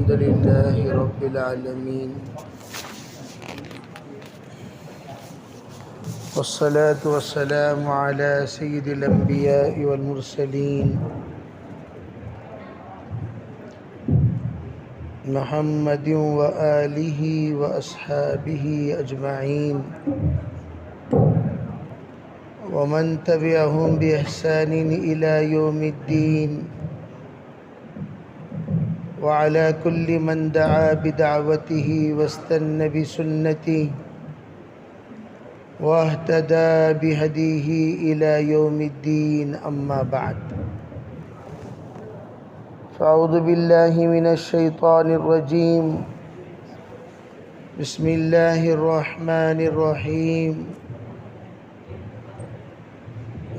الحمد لله رب العالمين والصلاة والسلام على سيد الأنبياء والمرسلين محمد وآله وأصحابه أجمعين ومن تبعهم بإحسان إلى يوم الدين وعلى كل من دعا بدعوته واستنى بسنته واهتدى بهديه إلى يوم الدين أما بعد فأعوذ بالله من الشيطان الرجيم بسم الله الرحمن الرحيم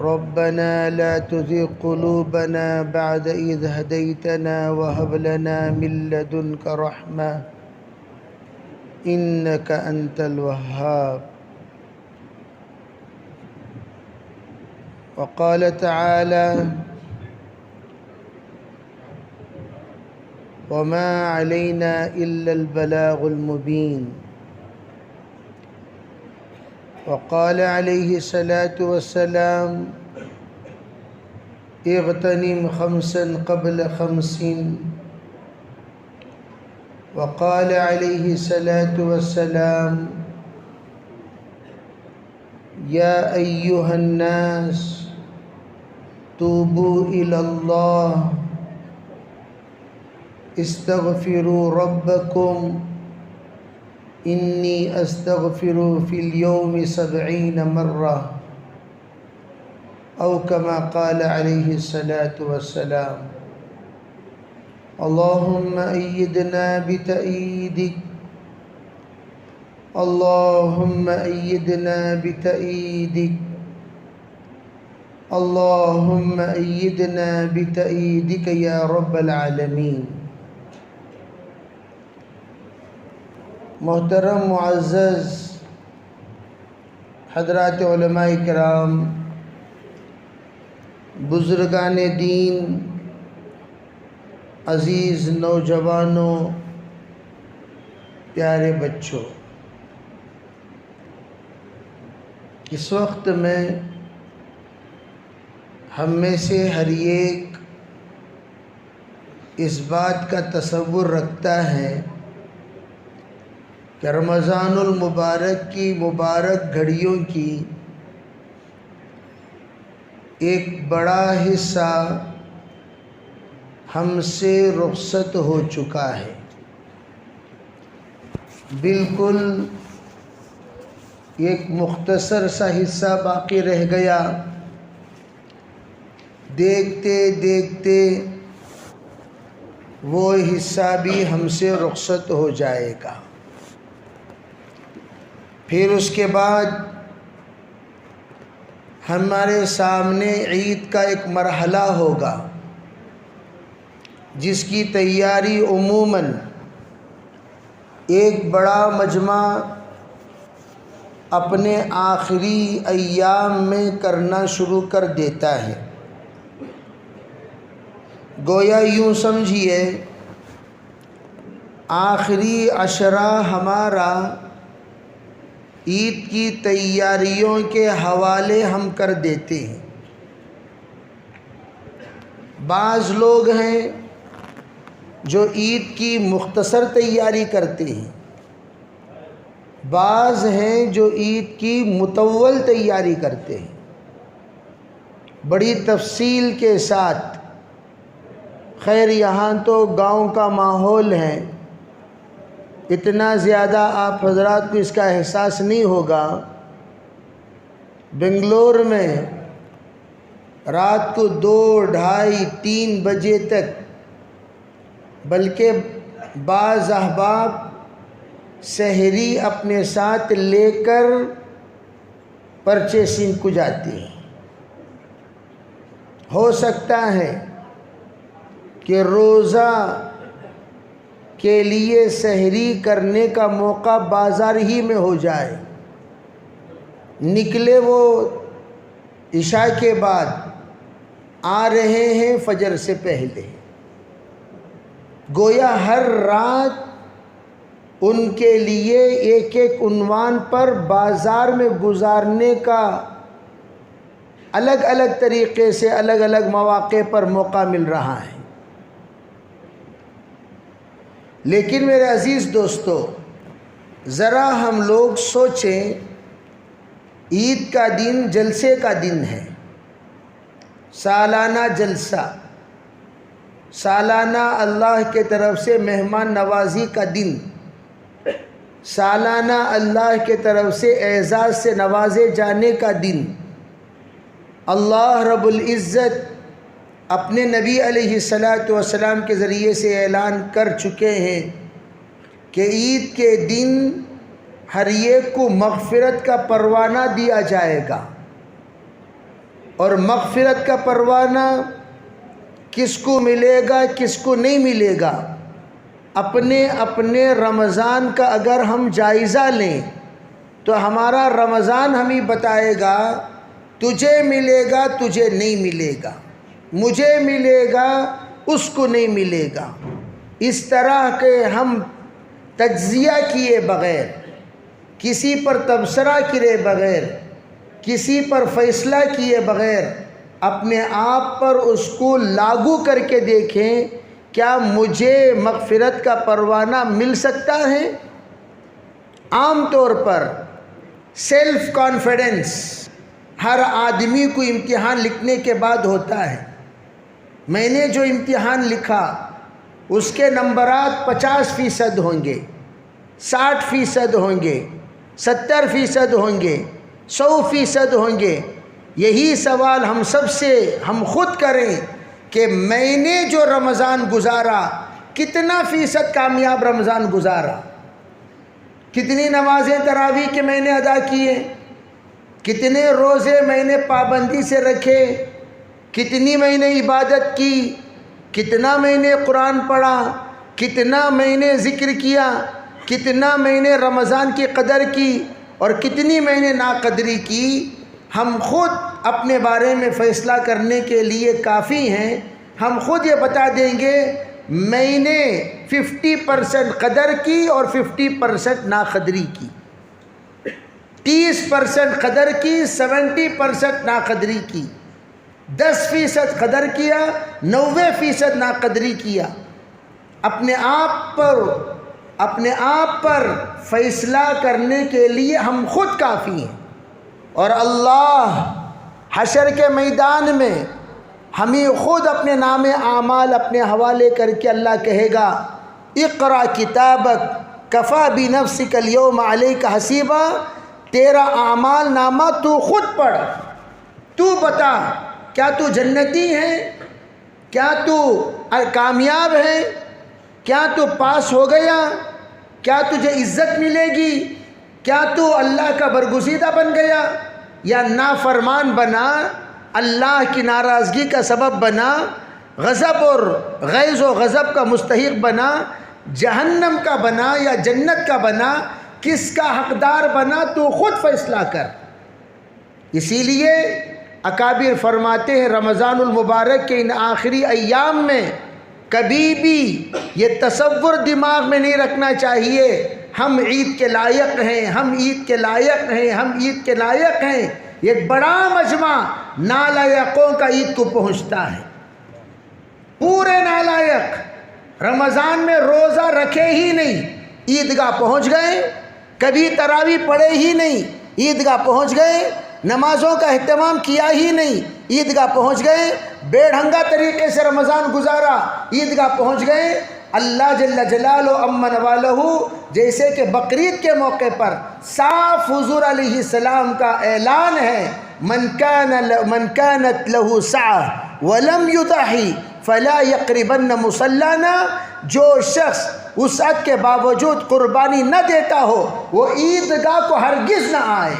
ربنا لا تزغ قلوبنا بعد إذ هديتنا وهب لنا من لدنك رحمة إنك أنت الوهاب وقال تعالى وما علينا إلا البلاغ المبين وقال عليه الصلاة والسلام اغتنم خمسا قبل خمس وقال عليه الصلاة والسلام يا أيها الناس توبوا إلى الله استغفروا ربكم إني أستغفر في اليوم 70 مرة أو كما قال عليه الصلاة والسلام اللهم أيدنا بتأييدك اللهم أيدنا بتأييدك اللهم أيدنا بتأييدك يا رب العالمين محترم معزز حضرات علماء کرام بزرگان دین عزیز نوجوانوں پیارے بچوں، اس وقت میں ہم میں سے ہر ایک اس بات کا تصور رکھتا ہے کہ رمضان المبارک کی مبارک گھڑیوں کی ایک بڑا حصہ ہم سے رخصت ہو چکا ہے، بالکل ایک مختصر سا حصہ باقی رہ گیا، دیکھتے دیکھتے وہ حصہ بھی ہم سے رخصت ہو جائے گا، پھر اس کے بعد ہمارے سامنے عید کا ایک مرحلہ ہوگا جس کی تیاری عموماً ایک بڑا مجمع اپنے آخری ایام میں کرنا شروع کر دیتا ہے۔ گویا یوں سمجھیے آخری عشرہ ہمارا عید کی تیاریوں کے حوالے ہم کر دیتے ہیں۔ بعض لوگ ہیں جو عید کی مختصر تیاری کرتے ہیں، بعض ہیں جو عید کی مطول تیاری کرتے ہیں، بڑی تفصیل کے ساتھ۔ خیر یہاں تو گاؤں کا ماحول ہے، اتنا زیادہ آپ حضرات کو اس کا احساس نہیں ہوگا۔ بنگلور میں رات کو 2، 2:30، 3 بجے تک، بلکہ بعض احباب سحری اپنے ساتھ لے کر پرچیسنگ کو جاتے ہیں۔ ہو سکتا ہے کہ روزہ کے لیے سحری کرنے کا موقع بازار ہی میں ہو جائے، نکلے وہ عشاء کے بعد، آ رہے ہیں فجر سے پہلے۔ گویا ہر رات ان کے لیے ایک ایک عنوان پر بازار میں گزارنے کا الگ الگ طریقے سے الگ الگ مواقع پر موقع مل رہا ہے۔ لیکن میرے عزیز دوستو، ذرا ہم لوگ سوچیں، عید کا دن جلسے کا دن ہے، سالانہ جلسہ، سالانہ اللہ کے طرف سے مہمان نوازی کا دن، سالانہ اللہ کے طرف سے اعزاز سے نوازے جانے کا دن۔ اللہ رب العزت اپنے نبی علیہ السلام کے ذریعے سے اعلان کر چکے ہیں کہ عید کے دن ہر ایک کو مغفرت کا پروانہ دیا جائے گا، اور مغفرت کا پروانہ کس کو ملے گا کس کو نہیں ملے گا، اپنے رمضان کا اگر ہم جائزہ لیں تو ہمارا رمضان ہمیں بتائے گا تجھے ملے گا تجھے نہیں ملے گا، مجھے ملے گا اس کو نہیں ملے گا۔ اس طرح کے ہم تجزیہ کیے بغیر، کسی پر تبصرہ کیے بغیر، کسی پر فیصلہ کیے بغیر اپنے آپ پر اس کو لاگو کر کے دیکھیں، کیا مجھے مغفرت کا پروانہ مل سکتا ہے؟ عام طور پر سیلف کانفیڈنس ہر آدمی کو امتحان لکھنے کے بعد ہوتا ہے۔ میں نے جو امتحان لکھا اس کے نمبرات 50% ہوں گے، 60% ہوں گے، 70% ہوں گے، 100% ہوں گے۔ یہی سوال ہم سب سے ہم خود کریں کہ میں نے جو رمضان گزارا کتنا فیصد کامیاب رمضان گزارا، کتنی نمازیں تراویح کے میں نے ادا کیے، کتنے روزے میں نے پابندی سے رکھے، کتنی میں نے عبادت کی، کتنا میں نے قرآن پڑھا، کتنا میں نے ذکر کیا، کتنا میں نے رمضان کی قدر کی اور کتنی میں نے ناقدری کی۔ ہم خود اپنے بارے میں فیصلہ کرنے کے لیے کافی ہیں۔ ہم خود یہ بتا دیں گے میں نے 50% قدر کی اور 50% ناقدری کی، 30% قدر کی، 70% ناقدری کی، 10% قدر کیا، 90% ناقدری کیا۔ اپنے آپ پر فیصلہ کرنے کے لیے ہم خود کافی ہیں، اور اللہ حشر کے میدان میں ہمیں خود اپنے نام اعمال اپنے حوالے کر کے اللہ کہے گا اقرا کتابک کفا بنفسک اليوم علیک حسیبا، تیرا اعمال نامہ تو خود پڑھ، تو بتا کیا تو جنتی ہے، کیا تو کامیاب ہے، کیا تو پاس ہو گیا، کیا تجھے عزت ملے گی، کیا تو اللہ کا برگزیدہ بن گیا یا نافرمان بنا، اللہ کی ناراضگی کا سبب بنا، غضب اور غیظ و غضب کا مستحق بنا، جہنم کا بنا یا جنت کا بنا، کس کا حقدار بنا، تو خود فیصلہ کر۔ اسی لیے اکابر فرماتے ہیں رمضان المبارک کے ان آخری ایام میں کبھی بھی یہ تصور دماغ میں نہیں رکھنا چاہیے ہم عید کے لائق ہیں، ہم عید کے لائق ہیں، ہم عید کے لائق ہیں۔ ایک بڑا مجمع نالائقوں کا عید کو پہنچتا ہے، پورے نالائق رمضان میں روزہ رکھے ہی نہیں، عیدگاہ پہنچ گئے، کبھی تراویح پڑھے ہی نہیں، عیدگاہ پہنچ گئے، نمازوں کا اہتمام کیا ہی نہیں، عیدگاہ پہنچ گئے، بے ڈھنگا طریقے سے رمضان گزارا، عیدگاہ پہنچ گئے۔ اللہ جل جلالہ امن والہ جیسے کہ بقرعید کے موقع پر صاف حضور علیہ السلام کا اعلان ہے من كانت له سعة ولم يضحي فلا يقربن مصلانا، جو شخص وسعت کے باوجود قربانی نہ دیتا ہو وہ عیدگاہ کو ہرگز نہ آئے۔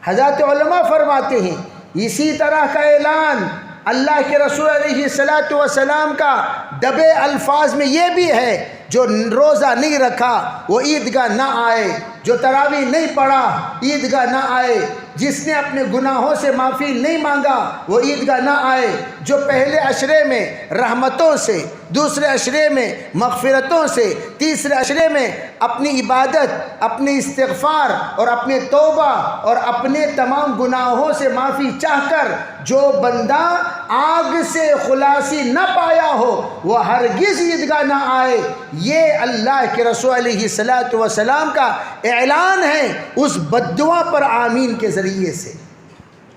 حضرات علماء فرماتے ہیں اسی طرح کا اعلان اللہ کے رسول علیہ السلام کا دبے الفاظ میں یہ بھی ہے جو روزہ نہیں رکھا وہ عیدگاہ نہ آئے، جو تراویح نہیں پڑھا عیدگاہ نہ آئے، جس نے اپنے گناہوں سے معافی نہیں مانگا وہ عیدگاہ نہ آئے، جو پہلے عشرے میں رحمتوں سے دوسرے عشرے میں مغفرتوں سے، تیسرے عشرے میں اپنی عبادت، اپنے استغفار اور اپنے توبہ اور اپنے تمام گناہوں سے معافی چاہ کر جو بندہ آگ سے خلاصی نہ پایا ہو وہ ہرگز عیدگاہ نہ آئے، یہ اللہ کے رسول علیہ الصلاۃ والسلام کا اعلان ہے اس بددعا پر آمین کے ذریعے سے۔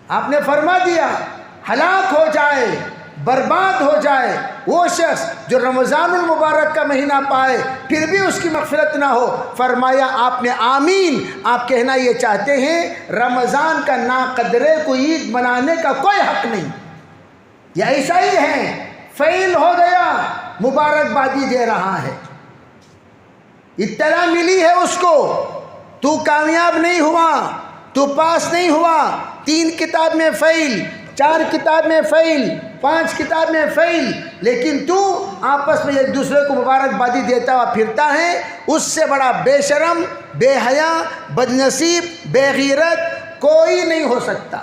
آپ نے فرما دیا ہلاک ہو جائے، برباد ہو جائے وہ شخص جو رمضان المبارک کا مہینہ پائے پھر بھی اس کی مغفرت نہ ہو۔ فرمایا آپ نے آمین، آپ کہنا یہ چاہتے ہیں رمضان کا ناقدرے کو عید منانے کا کوئی حق نہیں، یہ ایسا ہی ہے، فیل ہو گیا، مبارکبادی دے رہا ہے، اطلاع ملی ہے اس کو، تو کامیاب نہیں ہوا، تو پاس نہیں ہوا، 3 کتاب میں فیل، 4 کتاب میں فیل، 5 کتاب میں فیل، لیکن تو آپس میں ایک دوسرے کو مبارکبادی دیتا ہوا پھرتا ہے، اس سے بڑا بے شرم، بے حیا، بدنصیب، بے غیرت کوئی نہیں ہو سکتا۔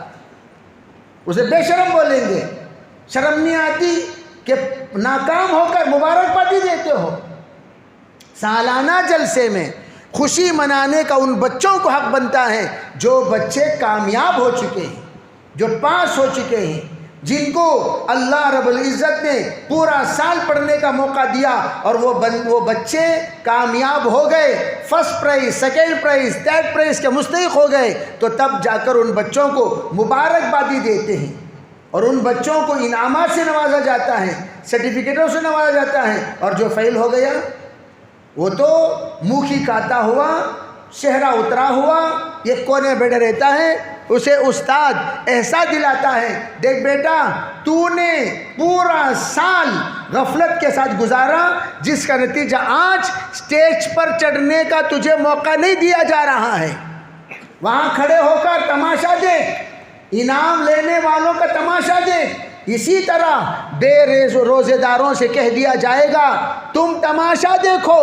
اسے بے شرم بولیں گے، شرم نہیں آتی کہ ناکام ہو کر مبارکبادی دیتے ہو؟ سالانہ جلسے میں خوشی منانے کا ان بچوں کو حق بنتا ہے جو بچے کامیاب ہو چکے ہیں، جو پاس ہو چکے ہیں، جن کو اللہ رب العزت نے پورا سال پڑھنے کا موقع دیا اور وہ بچے کامیاب ہو گئے، first prize, second prize, third prize کے مستحق ہو گئے، تو تب جا کر ان بچوں کو مبارکبادی دیتے ہیں اور ان بچوں کو انعامات سے نوازا جاتا ہے، سرٹیفکیٹوں سے نوازا جاتا ہے۔ اور جو فیل ہو گیا وہ تو منہ کی کاتا ہوا، چہرہ اترا ہوا، یہ کونے بیٹھے رہتا ہے، اسے استاد احساس دلاتا ہے، دیکھ بیٹا تو نے پورا سال غفلت کے ساتھ گزارا جس کا نتیجہ آج سٹیج پر چڑھنے کا تجھے موقع نہیں دیا جا رہا ہے، وہاں کھڑے ہو کر تماشا دیکھ، انعام لینے والوں کا تماشا دیکھ۔ اسی طرح بے روزے داروں سے کہہ دیا جائے گا تم تماشا دیکھو،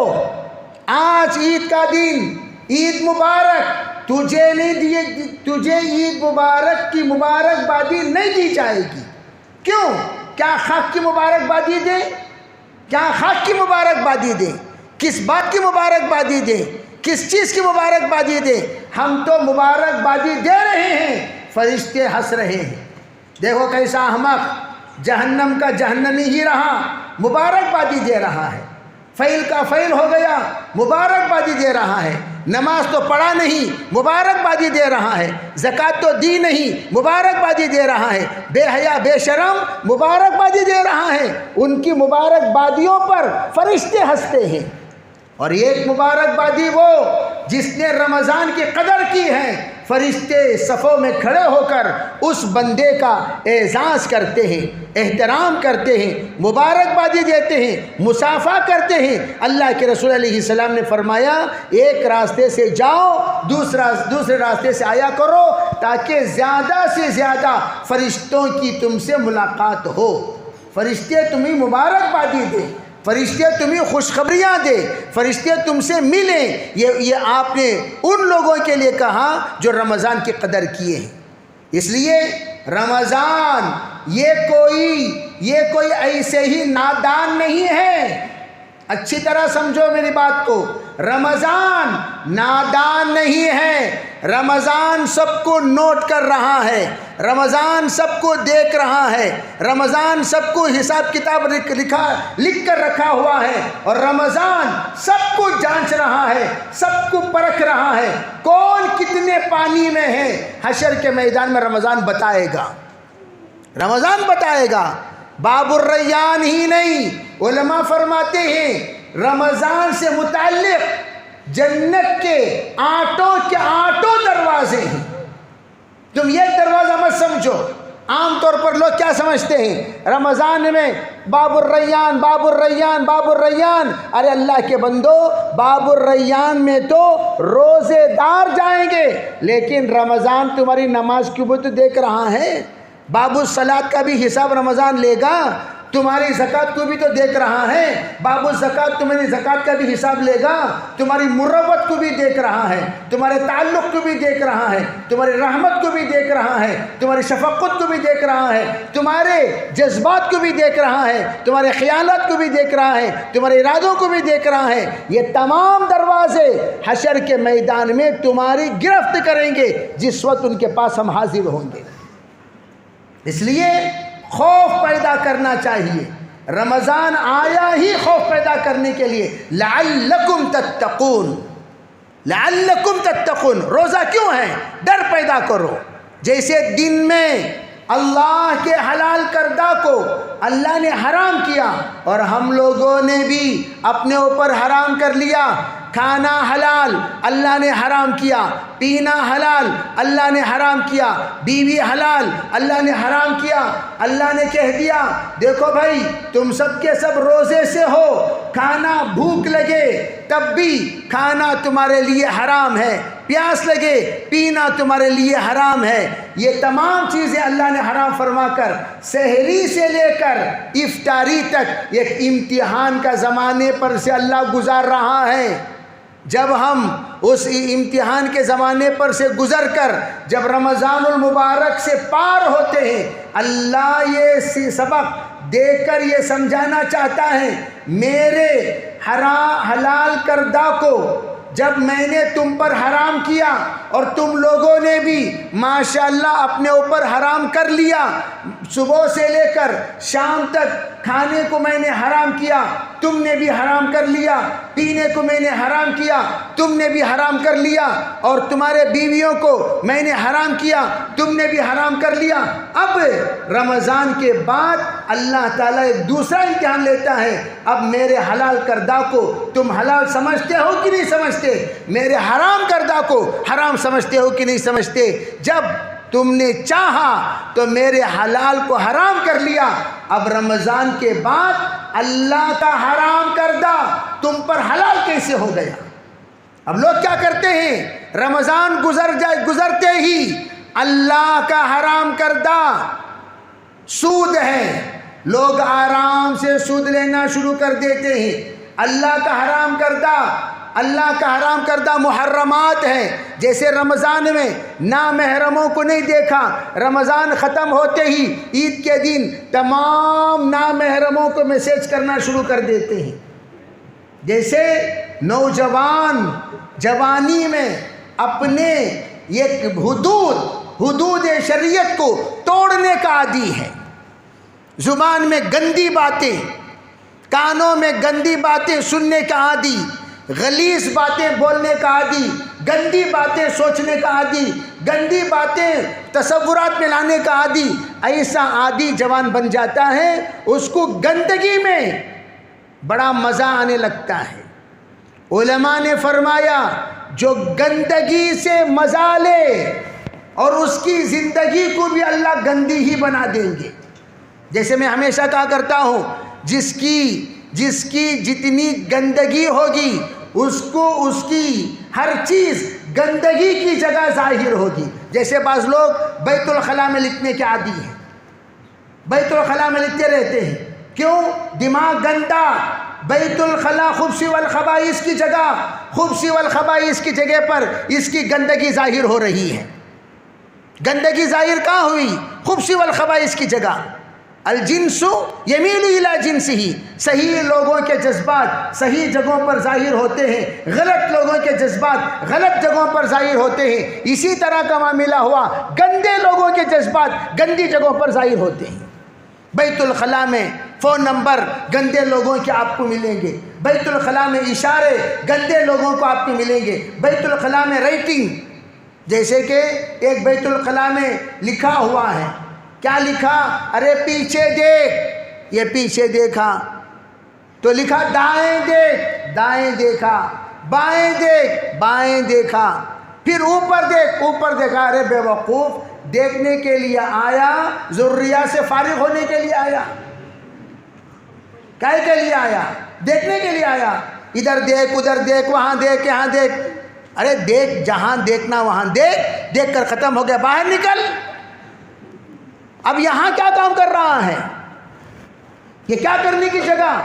آج عید کا دن، عید مبارک، تجھے عید مبارک کی مبارکبادی نہیں دی جائے گی۔ کیوں؟ کیا خاک کی مبارکبادی دیں؟ کیا خاک کی مبارکبادی دیں؟ کس بات کی مبارکبادی دیں؟ کس چیز کی مبارکبادی دیں؟ ہم تو مبارکبادی دے رہے ہیں، فرشتے ہنس رہے ہیں، دیکھو کیسا احمق جہنم کا جہنمی ہی رہا، مبارکبادی دے رہا ہے، فیل کا فیل ہو گیا، مبارکبادی دے رہا ہے، نماز تو پڑھا نہیں، مبارکبادی دے رہا ہے، زکوٰۃ تو دی نہیں، مبارکبادی دے رہا ہے، بے حیا بے شرم، مبارکبادی دے رہا ہے۔ ان کی مبارکبادیوں پر فرشتے ہنستے ہیں۔ اور ایک مبارکبادی وہ جس نے رمضان کی قدر کی ہے، فرشتے صفوں میں کھڑے ہو کر اس بندے کا اعزاز کرتے ہیں، احترام کرتے ہیں، مبارکبادی دیتے ہیں، مصافحہ کرتے ہیں۔ اللہ کے رسول علیہ السلام نے فرمایا ایک راستے سے جاؤ، دوسرے راستے سے آیا کرو تاکہ زیادہ سے زیادہ فرشتوں کی تم سے ملاقات ہو، فرشتے تمہیں مبارکبادی دیں، فرشتے تمہیں خوشخبریاں دے، فرشتے تم سے ملیں۔ یہ آپ نے ان لوگوں کے لیے کہا جو رمضان کی قدر کیے ہیں۔ اس لیے رمضان یہ کوئی ایسے ہی نادان نہیں ہے، اچھی طرح سمجھو میری بات کو، رمضان نادان نہیں ہے، رمضان سب کو نوٹ کر رہا ہے، رمضان سب کو دیکھ رہا ہے، رمضان سب کو حساب کتاب لکھ کر رکھا ہوا ہے، اور رمضان سب کو جانچ رہا ہے، سب کو پرکھ رہا ہے، کون کتنے پانی میں ہے حشر کے میدان میں رمضان بتائے گا، رمضان بتائے گا۔ باب الریان ہی نہیں، علماء فرماتے ہیں رمضان سے متعلق جنت کے آٹوں دروازے ہیں۔ تم یہ دروازہ مت سمجھو، عام طور پر لوگ کیا سمجھتے ہیں رمضان میں باب الریان، باب الریان، باب الریان، ارے اللہ کے بندو باب الریان میں تو روزے دار جائیں گے، لیکن رمضان تمہاری نماز کی بھی تو دیکھ رہا ہے، باب الصلاۃ کا بھی حساب رمضان لے گا، تمہاری زکوٰۃ کو بھی تو دیکھ رہا ہے، باب الزکوٰۃ تمہاری زکوٰۃ کا بھی حساب لے گا، تمہاری مروت کو بھی دیکھ رہا ہے، تمہارے تعلق کو بھی دیکھ رہا ہے، تمہاری رحمت کو بھی دیکھ رہا ہے، تمہاری شفقت کو بھی دیکھ رہا ہے، تمہارے جذبات کو بھی دیکھ رہا ہے، تمہارے خیالات کو بھی دیکھ رہا ہے، تمہارے ارادوں کو بھی دیکھ رہا ہے۔ یہ تمام دروازے حشر کے میدان میں تمہاری گرفت کریں گے جس وقت ان کے پاس ہم حاضر ہوں گے۔ اس لیے خوف پیدا کرنا چاہیے، رمضان آیا ہی خوف پیدا کرنے کے لیے، لعلکم تتقون، لعلکم تتقون، روزہ کیوں ہے؟ ڈر پیدا کرو۔ جیسے دن میں اللہ کے حلال کردہ کو اللہ نے حرام کیا اور ہم لوگوں نے بھی اپنے اوپر حرام کر لیا، کھانا حلال اللہ نے حرام کیا، پینا حلال اللہ نے حرام کیا، بیوی حلال اللہ نے حرام کیا۔ اللہ نے کہہ دیا دیکھو بھائی تم سب کے سب روزے سے ہو، کھانا بھوک لگے تب بھی کھانا تمہارے لیے حرام ہے، پیاس لگے پینا تمہارے لیے حرام ہے۔ یہ تمام چیزیں اللہ نے حرام فرما کر سحری سے لے کر افطاری تک ایک امتحان کا زمانے پر سے اللہ گزار رہا ہے۔ جب ہم اس امتحان کے زمانے پر سے گزر کر جب رمضان المبارک سے پار ہوتے ہیں، اللہ یہ سبق دے کر یہ سمجھانا چاہتا ہے میرے حلال کردہ کو جب میں نے تم پر حرام کیا اور تم لوگوں نے بھی ماشاءاللہ اپنے اوپر حرام کر لیا، صبح سے لے کر شام تک کھانے کو میں نے حرام کیا، تم نے بھی حرام کر لیا، پینے کو میں نے حرام کیا، تم نے بھی حرام کر لیا، اور تمہارے بیویوں کو میں نے حرام کیا، تم نے بھی حرام کر لیا۔ اب رمضان کے بعد اللہ تعالیٰ ایک دوسرا امتحان لیتا ہے، اب میرے حلال کردہ کو تم حلال سمجھتے ہو کہ نہیں سمجھتے؟ میرے حرام کردہ کو حرام سمجھتے ہو کہ نہیں سمجھتے؟ جب تم نے چاہا تو میرے حلال کو حرام کر لیا، اب رمضان کے بعد اللہ کا حرام کردہ تم پر حلال کیسے ہو گیا؟ اب لوگ کیا کرتے ہیں؟ رمضان گزرتے ہی اللہ کا حرام کردہ سود ہے، لوگ آرام سے سود لینا شروع کر دیتے ہیں۔ اللہ کا حرام کردہ محرمات ہیں، جیسے رمضان میں نامحرموں کو نہیں دیکھا، رمضان ختم ہوتے ہی عید کے دن تمام نامحرموں کو میسیج کرنا شروع کر دیتے ہیں۔ جیسے نوجوان جوانی میں اپنے ایک حدود شریعت کو توڑنے کا عادی ہے، زبان میں گندی باتیں، کانوں میں گندی باتیں سننے کا عادی، غلیظ باتیں بولنے کا عادی، گندی باتیں سوچنے کا عادی، گندی باتیں تصورات میں لانے کا عادی۔ ایسا عادی جوان بن جاتا ہے، اس کو گندگی میں بڑا مزہ آنے لگتا ہے۔ علماء نے فرمایا جو گندگی سے مزہ لے اور اس کی زندگی کو بھی اللہ گندی ہی بنا دیں گے۔ جیسے میں ہمیشہ کہا کرتا ہوں، جس کی جتنی گندگی ہوگی اس کی ہر چیز گندگی کی جگہ ظاہر ہوگی۔ جیسے بعض لوگ بیت الخلاء میں لکھنے کے عادی ہیں، بیت الخلاء میں لکھتے رہتے ہیں، کیوں؟ دماغ گندا۔ بیت الخلاء خبث والخبائث کی جگہ، خبث والخبائث کی جگہ پر اس کی گندگی ظاہر ہو رہی ہے۔ گندگی ظاہر کہاں ہوئی؟ خبث والخبائث کی جگہ۔ الجنس یمیل الی جنسہ، صحیح لوگوں کے جذبات صحیح جگہوں پر ظاہر ہوتے ہیں، غلط لوگوں کے جذبات غلط جگہوں پر ظاہر ہوتے ہیں۔ اسی طرح کا معاملہ ہوا، گندے لوگوں کے جذبات گندی جگہوں پر ظاہر ہوتے ہیں۔ بیت الخلاء میں فون نمبر گندے لوگوں کے آپ کو ملیں گے، بیت الخلاء میں اشارے گندے لوگوں کو آپ کو ملیں گے، بیت الخلاء میں رائٹنگ، جیسے کہ ایک بیت الخلاء میں لکھا ہوا ہے، کیا لکھا؟ ارے پیچھے دیکھ، یہ پیچھے دیکھا تو لکھا دائیں دیکھ، دائیں دیکھا، بائیں دیکھ، بائیں دیکھا، پھر اوپر دیکھ، اوپر دیکھا۔ ارے بے وقوف، دیکھنے کے لیے آیا ضروریات سے فارغ ہونے کے لیے آیا؟ کائے کے لیے آیا؟ دیکھنے کے لیے آیا۔ ادھر دیکھ، ادھر دیکھ، وہاں دیکھ، یہاں دیکھ۔ ارے دیکھ، جہاں دیکھنا وہاں دیکھ، دیکھ کر ختم ہو گیا، باہر نکل۔ اب یہاں کیا کام کر رہا ہے؟ یہ کیا کرنے کی جگہ؟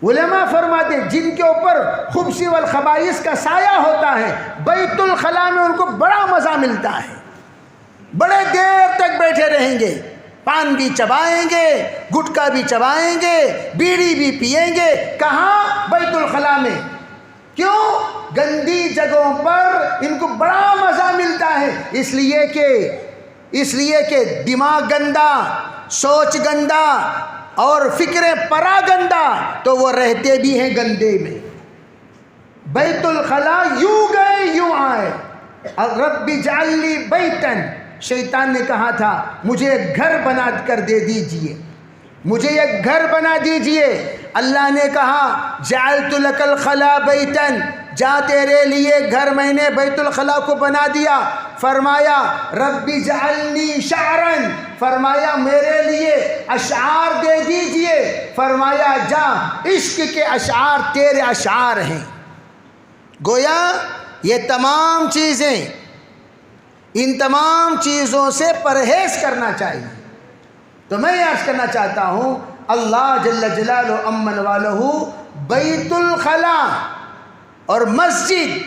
علماء فرماتے ہیں جن کے اوپر خبث والخبائث کا سایہ ہوتا ہے، بیت الخلاء میں ان کو بڑا مزہ ملتا ہے، بڑے دیر تک بیٹھے رہیں گے، پان بھی چبائیں گے، گٹکا بھی چبائیں گے، بیڑی بھی پیئیں گے۔ کہاں؟ بیت الخلاء میں۔ کیوں؟ گندی جگہوں پر ان کو بڑا مزہ ملتا ہے، اس لیے کہ دماغ گندا، سوچ گندا اور فکریں پرا گندا، تو وہ رہتے بھی ہیں گندے میں۔ بیت الخلاء یوں گئے یوں آئے۔ رب اجعل لی بیتن، شیطان نے کہا تھا مجھے ایک گھر بنا کر دے دیجئے، مجھے ایک گھر بنا دیجئے۔ اللہ نے کہا جعلت لک الخلاء بیتن، جا تیرے لیے گھر میں نے بیت الخلاء کو بنا دیا۔ فرمایا رب اجعلنی شعرا، فرمایا میرے لیے اشعار دے دیجئے۔ فرمایا جا، عشق کے اشعار تیرے اشعار ہیں۔ گویا یہ تمام چیزیں، ان تمام چیزوں سے پرہیز کرنا چاہیے۔ تو میں عرض کرنا چاہتا ہوں اللہ جل جلالہ امن والہ بیت الخلاء اور مسجد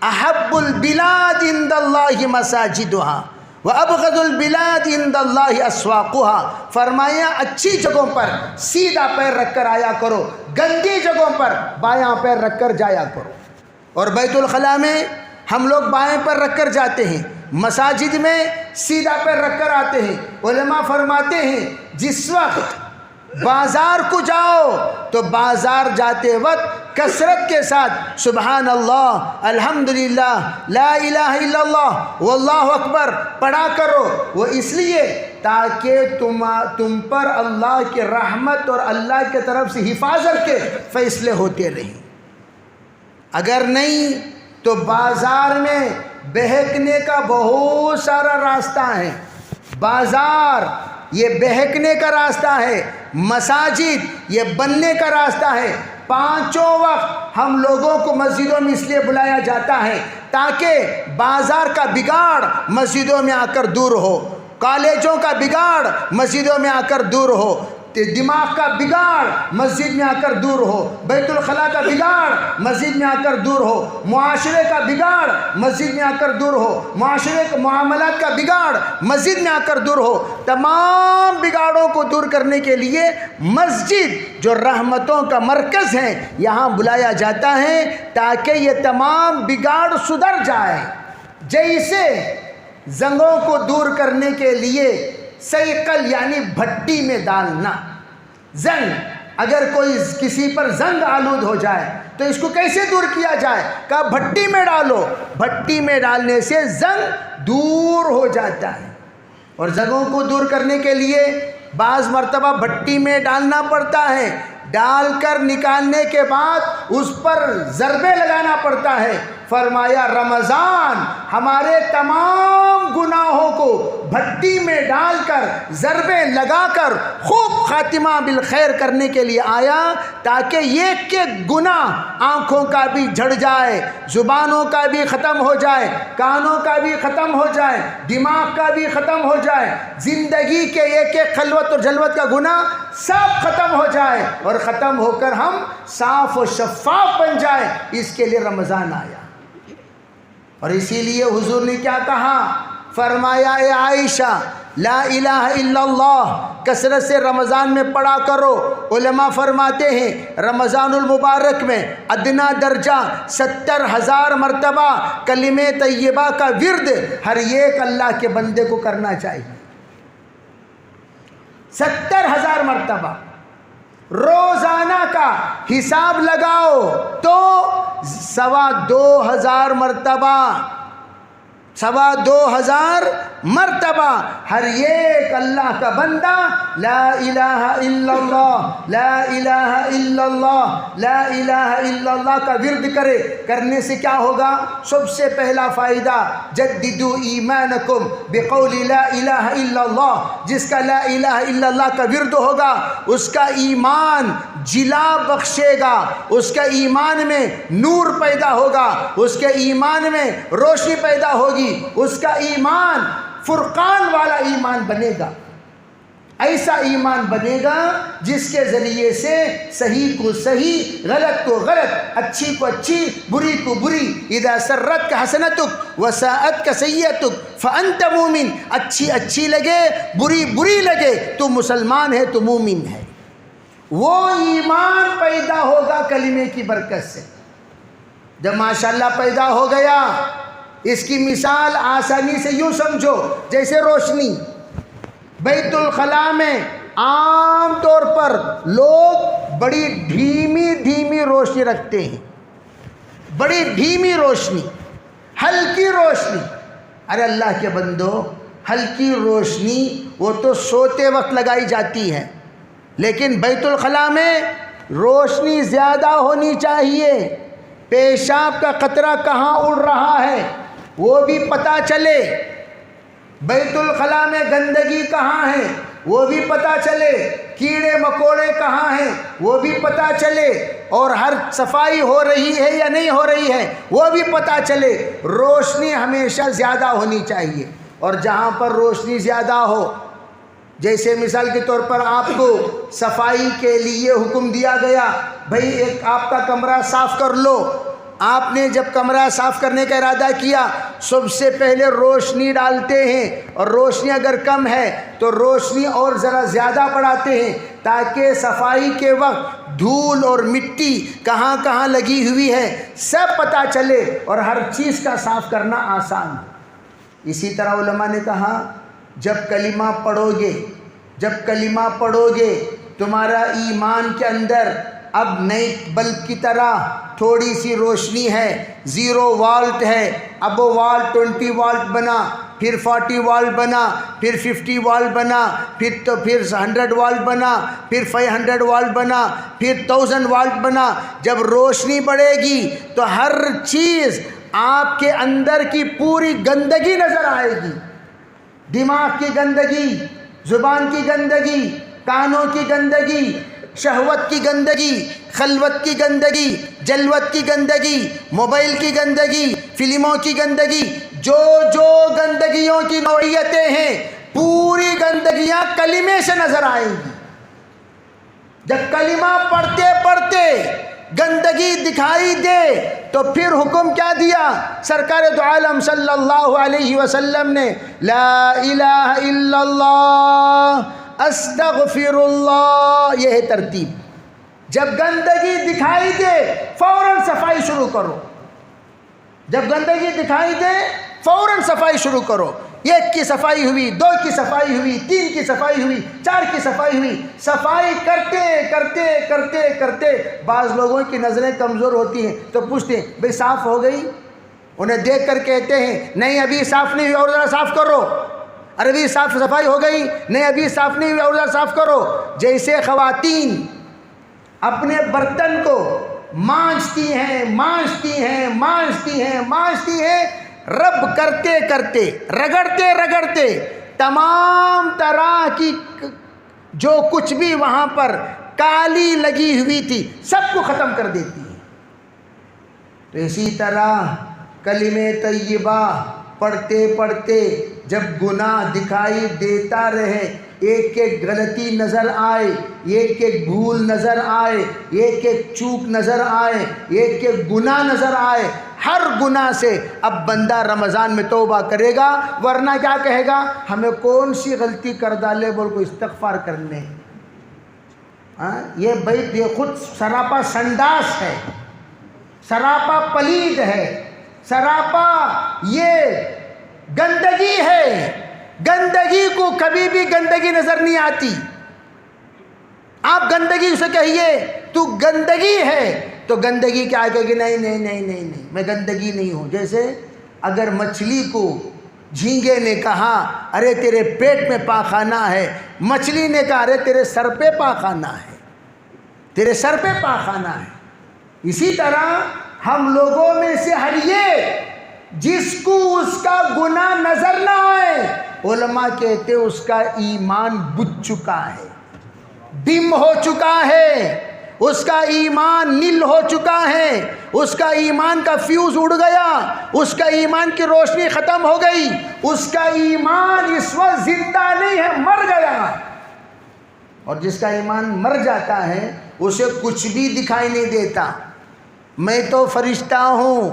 احب البلاد عند اللہ مساجدها وابغض البلاد عند اللہ اسواقها۔ فرمایا اچھی جگہوں پر سیدھا پیر رکھ کر آیا کرو، گندی جگہوں پر بایاں پیر رکھ کر جایا کرو۔ اور بیت الخلاء میں ہم لوگ بائیں پر رکھ کر جاتے ہیں، مساجد میں سیدھا پیر رکھ کر آتے ہیں۔ علماء فرماتے ہیں جس وقت بازار کو جاؤ تو بازار جاتے وقت کثرت کے ساتھ سبحان اللہ، الحمدللہ، لا الہ الا اللہ، واللہ اکبر پڑھا کرو۔ وہ اس لیے تاکہ تم پر اللہ کی رحمت اور اللہ کی طرف سے حفاظت کے فیصلے ہوتے رہیں۔ اگر نہیں تو بازار میں بہکنے کا بہت سارا راستہ ہے۔ بازار یہ بہکنے کا راستہ ہے، مساجد یہ بننے کا راستہ ہے۔ پانچوں وقت ہم لوگوں کو مسجدوں میں اس لیے بلایا جاتا ہے تاکہ بازار کا بگاڑ مسجدوں میں آ کر دور ہو، کالجوں کا بگاڑ مسجدوں میں آ کر دور ہو، دماغ کا بگاڑ مسجد میں آ کر دور ہو، بیت الخلاء کا بگاڑ مسجد میں آ کر دور ہو، معاشرے کا بگاڑ مسجد میں آ کر دور ہو، معاشرے کے معاملات کا بگاڑ مسجد میں آ کر دور ہو۔ تمام بگاڑوں کو دور کرنے کے لیے مسجد جو رحمتوں کا مرکز ہے یہاں بلایا جاتا ہے تاکہ یہ تمام بگاڑ سدھر جائے۔ جیسے زنگوں کو دور کرنے کے لیے سیقل یعنی بھٹی میں ڈالنا، زنگ، اگر کوئی کسی پر زنگ آلود ہو جائے تو اس کو کیسے دور کیا جائے؟ کہا بھٹی میں ڈالو، بھٹی میں ڈالنے سے زنگ دور ہو جاتا ہے۔ اور زنگوں کو دور کرنے کے لیے بعض مرتبہ بھٹی میں ڈالنا پڑتا ہے، ڈال کر نکالنے کے بعد اس پر ضربے لگانا پڑتا ہے۔ فرمایا رمضان ہمارے تمام گناہوں کو بھٹی میں ڈال کر ضربے لگا کر خوب خاتمہ بالخیر کرنے کے لیے آیا تاکہ ایک کے گناہ آنکھوں کا بھی جھڑ جائے، زبانوں کا بھی ختم ہو جائے، کانوں کا بھی ختم ہو جائے، دماغ کا بھی ختم ہو جائے، زندگی کے ایک ایک خلوت اور جلوت کا گناہ سب ختم ہو جائے اور ختم ہو کر ہم صاف و شفاف بن جائے۔ اس کے لیے رمضان آیا۔ اور اسی لیے حضور نے کیا کہا؟ فرمایا اے عائشہ لا الہ الا اللہ کثرت سے رمضان میں پڑھا کرو۔ علماء فرماتے ہیں رمضان المبارک میں ادنا درجہ 70,000 مرتبہ کلمہ طیبہ کا ورد ہر ایک اللہ کے بندے کو کرنا چاہیے۔ 70,000 مرتبہ روزانہ کا حساب لگاؤ تو 2,200 مرتبہ، 2,200 مرتبہ ہر ایک اللہ کا بندہ لا الہ الا اللہ، لا الہ الا اللہ، لا الہ الا اللہ کا ورد کرے۔ کرنے سے کیا ہوگا؟ سب سے پہلا فائدہ جددوا ایمانکم بقول لا الہ الا اللہ۔ جس کا لا الہ الا اللہ کا ورد ہوگا اس کا ایمان جلا بخشے گا، اس کے ایمان میں نور پیدا ہوگا، اس کے ایمان میں روشنی پیدا ہوگی، اس کا ایمان فرقان والا ایمان بنے گا۔ ایسا ایمان بنے گا جس کے ذریعے سے صحیح کو صحیح، غلط کو غلط، اچھی کو اچھی، بری کو بری، اذا سرتک حسنتک وساءتک سیئتک فانت مومن، اچھی اچھی لگے بری بری لگے تو مسلمان ہے، تو مومن ہے۔ وہ ایمان پیدا ہوگا کلمے کی برکت سے۔ جب ماشاءاللہ پیدا ہو گیا، اس کی مثال آسانی سے یوں سمجھو جیسے روشنی۔ بیت الخلاء میں عام طور پر لوگ بڑی دھیمی دھیمی روشنی رکھتے ہیں، بڑی دھیمی روشنی، ہلکی روشنی۔ ارے اللہ کے بندو، ہلکی روشنی وہ تو سوتے وقت لگائی جاتی ہے، لیکن بیت الخلاء میں روشنی زیادہ ہونی چاہیے۔ پیشاب کا قطرہ کہاں اڑ رہا ہے وہ بھی پتہ چلے، بیت الخلاء میں گندگی کہاں ہے وہ بھی پتہ چلے، کیڑے مکوڑے کہاں ہیں وہ بھی پتہ چلے، اور ہر صفائی ہو رہی ہے یا نہیں ہو رہی ہے وہ بھی پتہ چلے۔ روشنی ہمیشہ زیادہ ہونی چاہیے، اور جہاں پر روشنی زیادہ ہو، جیسے مثال کے طور پر آپ کو صفائی کے لیے حکم دیا گیا، بھئی ایک آپ کا کمرہ صاف کر لو۔ آپ نے جب کمرہ صاف کرنے کا ارادہ کیا، سب سے پہلے روشنی ڈالتے ہیں، اور روشنی اگر کم ہے تو روشنی اور ذرا زیادہ بڑھاتے ہیں، تاکہ صفائی کے وقت دھول اور مٹی کہاں کہاں لگی ہوئی ہے سب پتہ چلے، اور ہر چیز کا صاف کرنا آسان ہو۔ اسی طرح علماء نے کہا، جب کلمہ پڑھو گے تمہارا ایمان کے اندر اب نئی بلب کی طرح تھوڑی سی روشنی ہے، 0 والٹ ہے، اب وہ والٹ 20 والٹ بنا، پھر 40 والٹ بنا، پھر 50 والٹ بنا، پھر 100 والٹ بنا، پھر 500 والٹ بنا، پھر 1000 والٹ بنا۔ جب روشنی بڑھے گی تو ہر چیز آپ کے اندر کی پوری گندگی نظر آئے گی، دماغ کی گندگی، زبان کی گندگی، کانوں کی گندگی، شہوت کی گندگی، خلوت کی گندگی، جلوت کی گندگی، موبائل کی گندگی، فلموں کی گندگی، جو جو گندگیوں کی نوعیتیں ہیں، پوری گندگیاں کلمے سے نظر آئیں گی۔ جب کلمہ پڑھتے پڑھتے گندگی دکھائی دے تو پھر حکم کیا دیا سرکار دو عالم صلی اللہ علیہ وسلم نے؟ لا الہ الا اللہ استغفر اللہ۔ یہ ہے ترتیب۔ جب گندگی دکھائی دے فوراً صفائی شروع کرو، جب گندگی دکھائی دے فوراً صفائی شروع کرو۔ 1 کی صفائی ہوئی، 2 کی صفائی ہوئی، 3 کی صفائی ہوئی، 4 کی صفائی ہوئی۔ صفائی کرتے کرتے کرتے کرتے بعض لوگوں کی نظریں کمزور ہوتی ہیں تو پوچھتے ہیں بھئی صاف ہو گئی؟ انہیں دیکھ کر کہتے ہیں نہیں ابھی صاف نہیں ہوئی، اور ذرا صاف کرو۔ ارے ابھی صاف صفائی ہو گئی؟ نہیں ابھی صاف نہیں ہوئی، اور ذرا صاف کرو۔ جیسے خواتین اپنے برتن کو مانجتی ہیں مانجتی ہیں مانجتی ہیں مانجتی ہیں، رب کرتے کرتے رگڑتے رگڑتے تمام طرح کی جو کچھ بھی وہاں پر کالی لگی ہوئی تھی سب کو ختم کر دیتی ہے۔ تو اسی طرح کلمہ طیبہ پڑھتے پڑھتے جب گناہ دکھائی دیتا رہے، ایک ایک غلطی نظر آئے، ایک ایک بھول نظر آئے، ایک ایک چوک نظر آئے، ایک ایک گناہ نظر آئے، ہر گناہ سے اب بندہ رمضان میں توبہ کرے گا، ورنہ کیا کہے گا؟ ہمیں کون سی غلطی کر ڈالے بول کو استغفار کرنے۔ یہ بیت یہ خود سراپا سنداس ہے، سراپا پلید ہے، سراپا یہ گندگی ہے۔ گندگی کو کبھی بھی گندگی نظر نہیں آتی۔ آپ گندگی سے کہیے تو گندگی ہے تو گندگی کیا کہے گی؟ نہیں نہیں نہیں نہیں نہیں میں گندگی نہیں ہوں۔ جیسے اگر مچھلی کو جھینگے نے کہا ارے تیرے پیٹ میں پاخانہ ہے، مچھلی نے کہا ارے تیرے سر پہ پاخانہ ہے، تیرے سر پہ پاخانہ ہے۔ اسی طرح ہم لوگوں میں سے ہر ایک جس کو اس کا گناہ نظر نہ آئے، علماء کہتے اس کا ایمان بجھ چکا ہے، ڈم ہو چکا ہے، اس کا ایمان نل ہو چکا ہے، اس کا ایمان کا فیوز اڑ گیا، اس کا ایمان کی روشنی ختم ہو گئی، اس کا ایمان اس وقت زندہ نہیں ہے، مر گیا۔ اور جس کا ایمان مر جاتا ہے اسے کچھ بھی دکھائی نہیں دیتا. میں تو فرشتہ ہوں،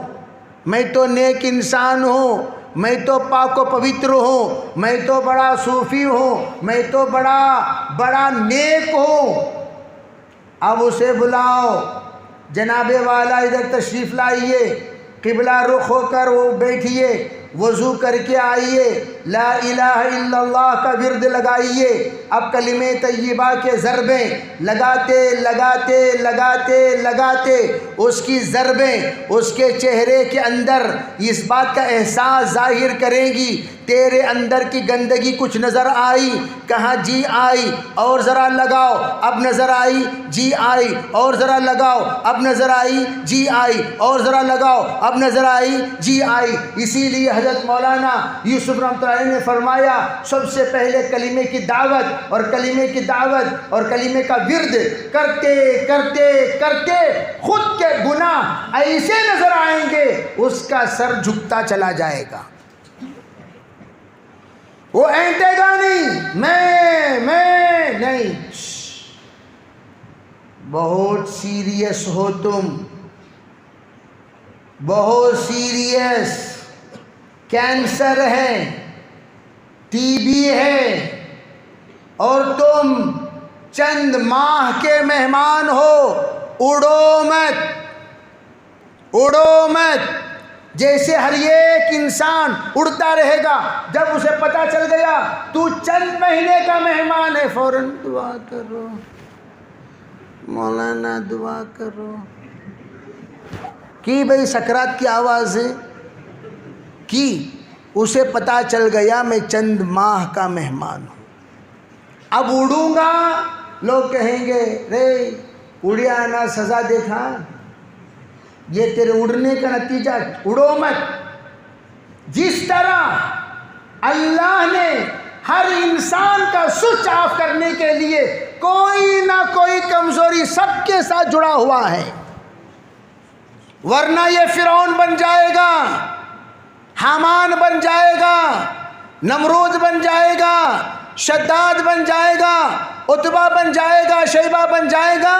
میں تو نیک انسان ہوں، میں تو پاک و پوتر ہوں، میں تو بڑا صوفی ہوں، میں تو بڑا نیک ہوں. اب اسے بلاؤ، جناب والا ادھر تشریف لائیے، قبلہ رخ ہو کر وہ بیٹھیے، وضو کر کے آئیے، لا الہ الا اللہ کا ورد لگائیے. اب کلمہ طیبہ کے ضربیں لگاتے اس کی ضربیں اس کے چہرے کے اندر اس بات کا احساس ظاہر کریں گی، تیرے اندر کی گندگی کچھ نظر آئی، کہاں جی آئی، اور ذرا لگاؤ، اب نظر آئی، جی آئی، اور ذرا لگاؤ، اب نظر آئی، جی آئی، اور ذرا لگاؤ، اب نظر آئی، جی آئی. اسی لیے حضرت مولانا یوسف رحمۃ اللہ علیہ نے فرمایا سب سے پہلے کلمے کی دعوت اور کلمے کا ورد کرتے خود کے گناہ ایسے نظر آئیں گے اس کا سر جھکتا چلا جائے گا. وہ اینٹے گا نہیں، میں نہیں. بہت سیریس ہو تم، بہت سیریس. کینسر ہے، ٹی بی ہے، اور تم چند ماہ کے مہمان ہو. اڑو مت. جیسے ہر ایک انسان اڑتا رہے گا، جب اسے پتا چل گیا تو چند مہینے کا مہمان ہے، فوراً دعا کرو مولانا، دعا کرو. کی بھئی سکرات کی آواز ہے کی، اسے پتا چل گیا میں چند ماہ کا مہمان ہوں. اب اڑوں گا، لوگ کہیں گے رے اڑیا نا سزا دیکھا، یہ تیرے اڑنے کا نتیجہ. اڑو مت. جس طرح اللہ نے ہر انسان کا سوئچ آف کرنے کے لیے کوئی نہ کوئی کمزوری سب کے ساتھ جڑا ہوا ہے، ورنہ یہ فرعون بن جائے گا، حامان بن جائے گا، نمرود بن جائے گا، شداد بن جائے گا، عتبہ بن جائے گا، شیبہ بن جائے گا.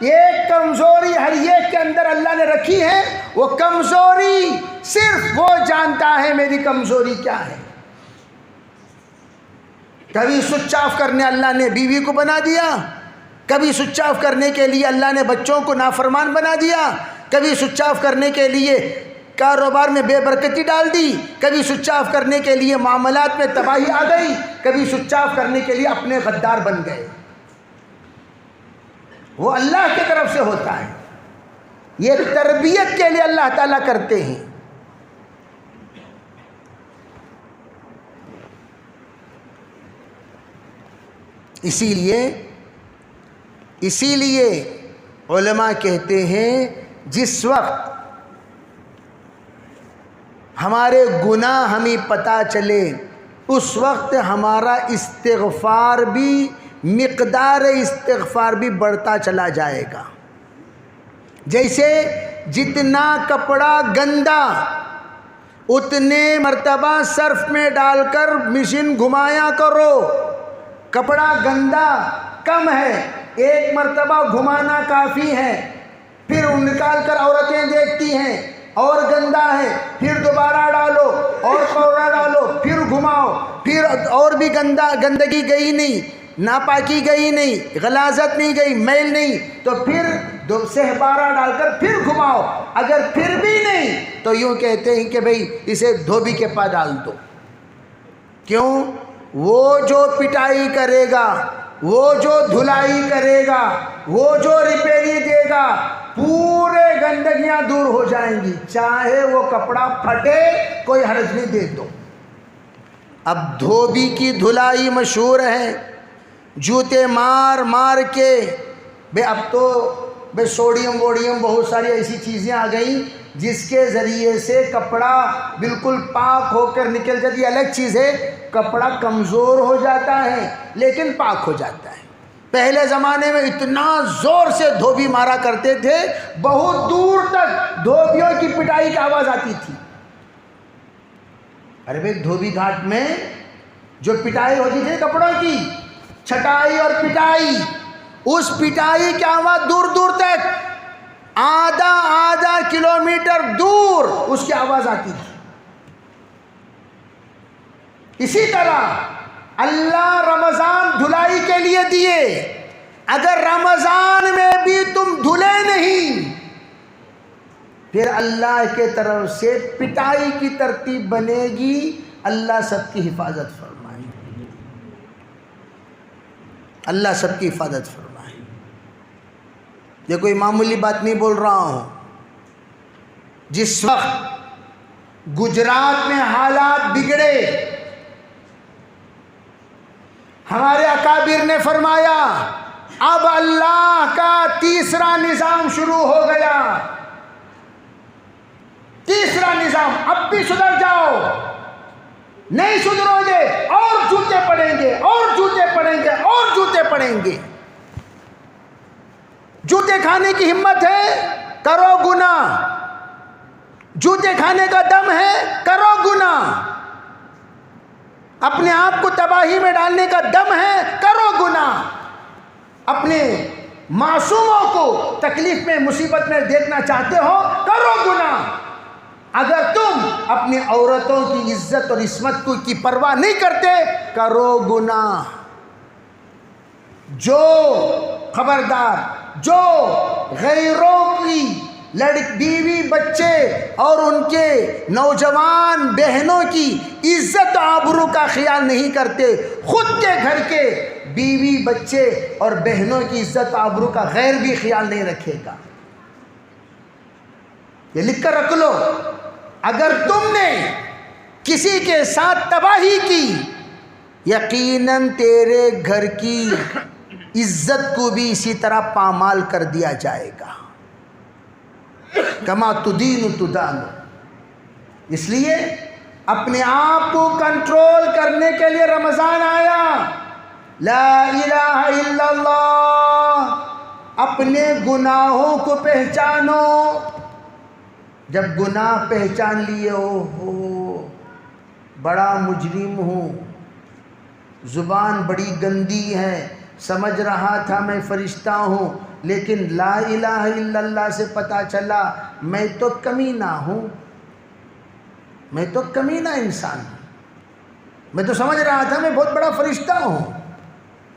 ایک کمزوری ہر ایک کے اندر اللہ نے رکھی ہے، وہ کمزوری صرف وہ جانتا ہے میری کمزوری کیا ہے. کبھی سوئچ آف کرنے اللہ نے بیوی کو بنا دیا، کبھی سوئچ آف کرنے کے لیے اللہ نے بچوں کو نافرمان بنا دیا، کبھی سوئچ آف کرنے کے لیے کاروبار میں بے برکتی ڈال دی، کبھی سوئچ آف کرنے کے لیے معاملات میں تباہی آ گئی، کبھی سوئچ آف کرنے کے لیے اپنے غدار بن گئے. وہ اللہ کی طرف سے ہوتا ہے، یہ تربیت کے لیے اللہ تعالیٰ کرتے ہیں. اسی لیے علماء کہتے ہیں جس وقت ہمارے گناہ ہمیں پتہ چلے اس وقت ہمارا استغفار بھی، مقدار استغفار بھی بڑھتا چلا جائے گا. جیسے جتنا کپڑا گندا اتنے مرتبہ سرف میں ڈال کر مشین گھمایا کرو. کپڑا گندا کم ہے، ایک مرتبہ گھمانا کافی ہے، پھر نکال کر عورتیں دیکھتی ہیں اور گندا ہے، پھر دوبارہ ڈالو اور کوڑا ڈالو، پھر گھماؤ، پھر اور بھی گندگی گئی نہیں، ناپاکی گئی نہیں، غلاظت نہیں گئی، میل نہیں، تو پھر سہبارہ ڈال کر پھر گھماؤ. اگر پھر بھی نہیں تو یوں کہتے ہیں کہ بھئی اسے دھوبی کے پاس ڈال دو. کیوں؟ وہ جو پٹائی کرے گا، وہ جو دھلائی کرے گا، وہ جو ریپیری دے گا، پورے گندگیاں دور ہو جائیں گی. چاہے وہ کپڑا پھٹے کوئی حرج نہیں، دے دو. اب دھوبی کی دھلائی مشہور ہے، جوتے مار کے اب تو سوڈیم ووڈیم بہت ساری ایسی چیزیں آ گئیں جس کے ذریعے سے کپڑا بالکل پاک ہو کر نکل جاتی ہے. الگ چیز ہے، کپڑا کمزور ہو جاتا ہے لیکن پاک ہو جاتا ہے. پہلے زمانے میں اتنا زور سے دھوبی مارا کرتے تھے، بہت دور تک دھوبیوں کی پٹائی کی آواز آتی تھی. ارے بھائی دھوبی گھاٹ میں جو پٹائی ہوتی تھی کپڑوں کی، چھٹائی اور پٹائی، اس پٹائی کی آواز دور دور تک، آدھا کلومیٹر دور اس کی آواز آتی تھی۔ اسی طرح اللہ رمضان دھلائی کے لیے دیے، اگر رمضان میں بھی تم دھلے نہیں، پھر اللہ کے طرف سے پٹائی کی ترتیب بنے گی، اللہ سب کی حفاظت فرمائے، اللہ سب کی حفاظت فرمائے۔ یہ کوئی معمولی بات نہیں بول رہا ہوں۔ جس وقت گجرات میں حالات بگڑے، ہمارے اکابر نے فرمایا اب اللہ کا تیسرا نظام شروع ہو گیا، تیسرا نظام، اب بھی سدھر جاؤ، نہیں سدھرو گے اور جوتے پڑیں گے اور جوتے پڑیں گے اور جوتے پڑیں گے۔ جوتے کھانے کی ہمت ہے، کرو گناہ، جوتے کھانے کا دم ہے، کرو گناہ، اپنے آپ کو تباہی میں ڈالنے کا دم ہے، کرو گناہ، اپنے معصوموں کو تکلیف میں مصیبت میں دیکھنا چاہتے ہو، کرو گناہ۔ اگر تم اپنی عورتوں کی عزت اور عصمت کی پرواہ نہیں کرتے، کرو گناہ۔ جو خبردار جو غیروں کی بیوی بچے اور ان کے نوجوان بہنوں کی عزت و آبرو کا خیال نہیں کرتے، خود کے گھر کے بیوی بچے اور بہنوں کی عزت و آبرو کا غیر بھی خیال نہیں رکھے گا۔ یہ لکھ کر رکھ لو، اگر تم نے کسی کے ساتھ تباہی کی، یقیناً تیرے گھر کی عزت کو بھی اسی طرح پامال کر دیا جائے گا۔ کما تدین تدان۔ اس لیے اپنے آپ کو کنٹرول کرنے کے لیے رمضان آیا۔ لا الہ الا اللہ، اپنے گناہوں کو پہچانو۔ جب گناہ پہچان لیے، ہو بڑا مجرم ہوں، زبان بڑی گندی ہے، سمجھ رہا تھا میں فرشتہ ہوں، لیکن لا الہ الا اللہ سے پتہ چلا میں تو کمینہ ہوں، میں تو کمینہ انسان ہوں۔ میں تو سمجھ رہا تھا میں بہت بڑا فرشتہ ہوں،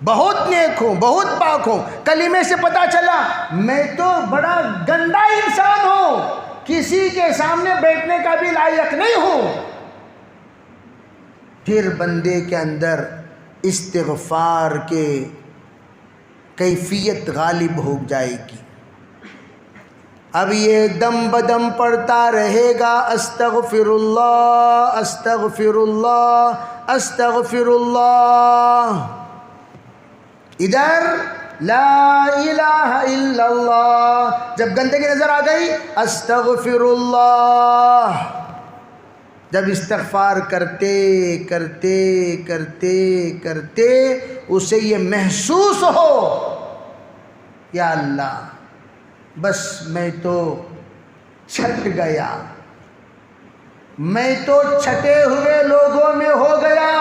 بہت نیک ہوں، بہت پاک ہوں، کلمے سے پتہ چلا میں تو بڑا گندا انسان ہوں، کسی کے سامنے بیٹھنے کا بھی لائق نہیں ہوں۔ پھر بندے کے اندر استغفار کے کیفیت غالب ہو جائے گی۔ اب یہ دم بدم پڑھتا رہے گا، استغفر اللہ استغفر اللہ استغفر اللہ، ادھر لا الہ الا اللہ، جب گندگی نظر آ گئی استغفر اللہ، جب استغفار کرتے کرتے کرتے کرتے اسے یہ محسوس ہو، یا اللہ بس میں تو چھٹ گیا، میں تو چھٹے ہوئے لوگوں میں ہو گیا۔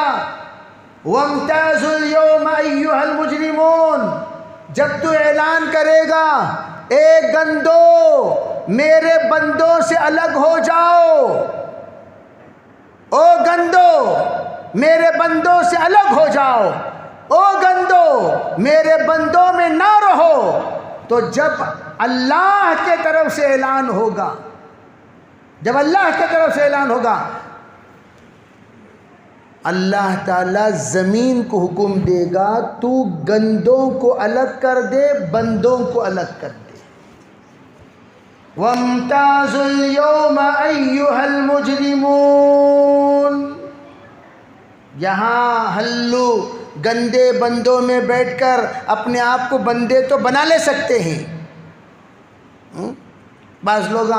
وَامْتَازُوا الْيَوْمَ أَيُّهَا الْمُجْرِمُونَ، جب تو اعلان کرے گا اے گندو میرے بندوں سے الگ ہو جاؤ، او گندو میرے بندوں سے الگ ہو جاؤ، او گندو میرے بندوں میں نہ رہو، تو جب اللہ کے طرف سے اعلان ہوگا، جب اللہ کے طرف سے اعلان ہوگا، اللہ تعالیٰ زمین کو حکم دے گا تو گندوں کو الگ کر دے، بندوں کو الگ کر دے۔ وَامْتَازُوا الْيَوْمَ أَيُّهَا الْمُجْرِمُونَ، یہاں ہلو گندے بندوں میں بیٹھ کر اپنے آپ کو بندے تو بنا لے سکتے ہیں۔ بعض لوگ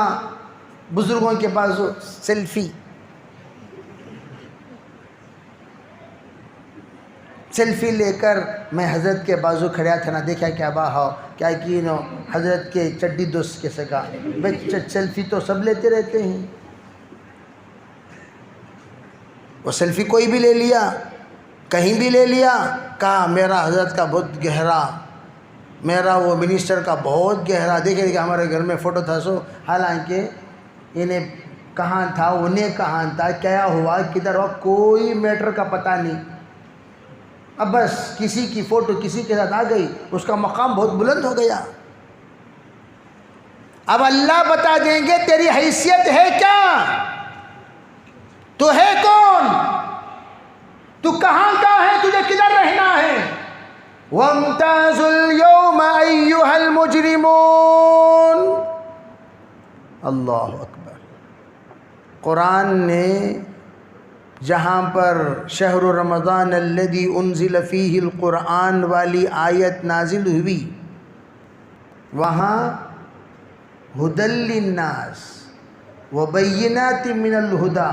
بزرگوں کے پاس سیلفی لے کر میں حضرت کے بازو کھڑیا تھا، نہ دیکھا کیا با ہو کیا کی نو حضرت کے چڈی دوست کے سگا، سیلفی تو سب لیتے رہتے ہیں، وہ سیلفی کوئی بھی لے لیا، کہیں بھی لے لیا، کہا میرا حضرت کا بہت گہرا، میرا وہ منسٹر کا بہت گہرا، دیکھیں ہمارے گھر میں فوٹو تھا سو، حالانکہ انہیں کہاں تھا، انہیں کہاں تھا، کیا ہوا، کدھر ہوا، کوئی میٹر کا پتہ نہیں۔ اب بس کسی کی فوٹو کسی کے ساتھ آ گئی، اس کا مقام بہت بلند ہو گیا۔ اب اللہ بتا دیں گے تیری حیثیت ہے کیا، تو ہے کون، تو کہاں کا ہے، تجھے کدھر رہنا ہے۔ وَامْتَازُوا الْيَوْمَ أَيُّهَا الْمُجْرِمُونَ۔ اللہ اکبر۔ قرآن نے جہاں پر شہر رمضان الذی انزل فیہ القرآن والی آیت نازل ہوئی، وہاں ہدی للناس وبینات من الہدی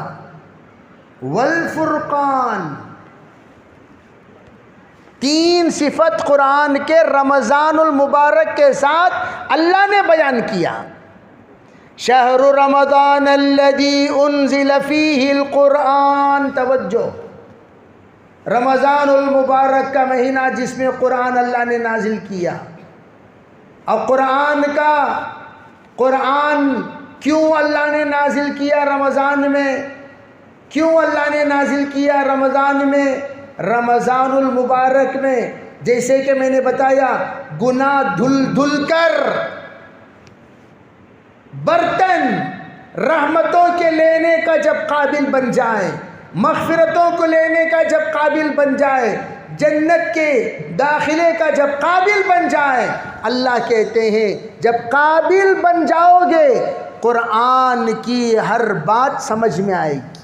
والفرقان، تین صفت قرآن کے رمضان المبارک کے ساتھ اللہ نے بیان کیا۔ شہر رمضان الذی انزل فیہ القرآن، توجہ، رمضان المبارک کا مہینہ جس میں قرآن اللہ نے نازل کیا۔ اور قرآن کیوں اللہ نے نازل کیا رمضان میں، کیوں اللہ نے نازل کیا رمضان میں، رمضان المبارک میں؟ جیسے کہ میں نے بتایا، گناہ دھل دھل کر برتن رحمتوں کے لینے کا جب قابل بن جائے، مغفرتوں کو لینے کا جب قابل بن جائے، جنت کے داخلے کا جب قابل بن جائے، اللہ کہتے ہیں جب قابل بن جاؤ گے قرآن کی ہر بات سمجھ میں آئے گی۔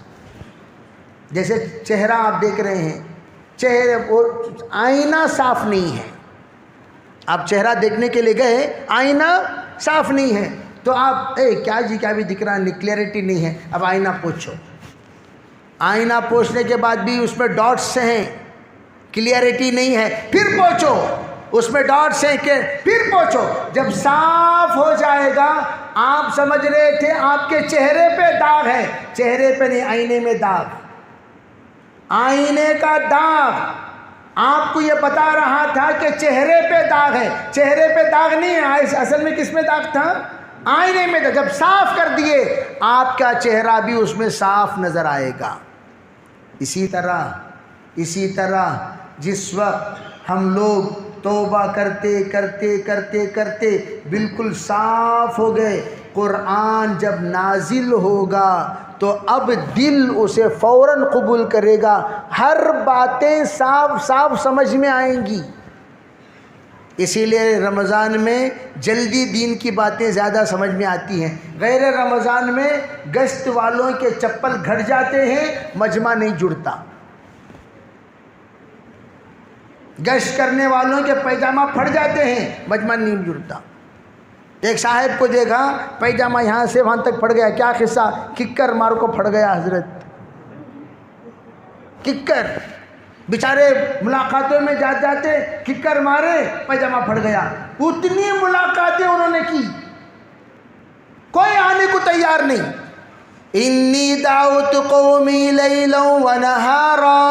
جیسے چہرہ آپ دیکھ رہے ہیں، چہرے آئینہ صاف نہیں ہے، آپ چہرہ دیکھنے کے لیے گئے، آئینہ صاف نہیں ہے، تو آپ کیا جی کیا بھی دکھ رہا ہے، کلیئرٹی نہیں ہے، اب آئینہ پوچھو، آئینہ پوچھنے کے بعد بھی اس میں ڈاٹس ہیں، کلیئرٹی نہیں ہے، پھر پوچھو، اس میں ڈاٹس ہیں کہ پھر پوچھو، جب صاف ہو جائے گا، آپ سمجھ رہے تھے آپ کے چہرے پہ داغ ہے، چہرے پہ نہیں، آئینے میں داغ، آئینے کا داغ آپ کو یہ بتا رہا تھا کہ چہرے پہ داغ ہے، چہرے پہ داغ نہیں ہے، اصل میں کس میں داغ تھا، آئینے میں تھا۔ جب صاف کر دیے آپ کا چہرہ بھی اس میں صاف نظر آئے گا۔ اسی طرح جس وقت ہم لوگ توبہ کرتے کرتے کرتے کرتے بالکل صاف ہو گئے، قرآن جب نازل ہوگا تو اب دل اسے فوراً قبول کرے گا، ہر باتیں صاف صاف سمجھ میں آئیں گی۔ اسی لیے رمضان میں جلدی دین کی باتیں زیادہ سمجھ میں آتی ہیں، غیر رمضان میں گشت والوں کے چپل گھٹ جاتے ہیں، مجمع نہیں جڑتا، گشت کرنے والوں کے پیجامہ پھٹ جاتے ہیں، مجمع نہیں جڑتا۔ ایک صاحب کو دیکھا پیجامہ یہاں سے وہاں تک پھٹ گیا، کیا قصہ، ککر مار کو پھٹ گیا حضرت، ککر، بیچارے ملاقاتوں میں جاتے ککر مارے، پیجامہ پھٹ گیا۔ اتنی ملاقاتیں انہوں نے کی، کوئی آنے کو تیار نہیں۔ انی دعوت قومی لیلا ونہارا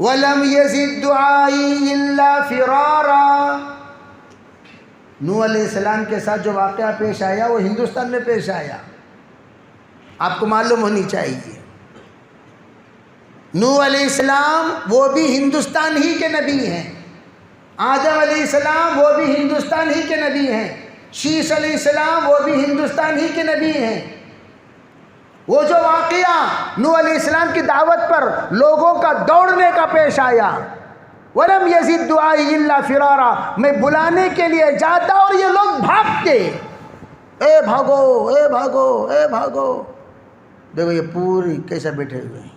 ولم یزد دعائی الا فرارا۔ نوح علیہ السلام کے ساتھ جو واقعہ پیش آیا وہ ہندوستان میں پیش آیا، آپ کو معلوم ہونی چاہیے۔ نوح علیہ السلام وہ بھی ہندوستان ہی کے نبی ہیں، آدم علیہ السلام وہ بھی ہندوستان ہی کے نبی ہیں، شیش علیہ السلام وہ بھی ہندوستان ہی کے نبی ہیں۔ وہ جو واقعہ نوح علیہ السلام کی دعوت پر لوگوں کا دوڑنے کا پیش آیا، وَلَمْ يَزِدْ دُعَائِي إِلَّا فِرَارًا، میں بلانے کے لیے جاتا اور یہ لوگ بھاگتے، اے بھاگو اے بھاگو اے بھاگو۔ دیکھو یہ پوری کیسے بیٹھے ہوئے ہیں،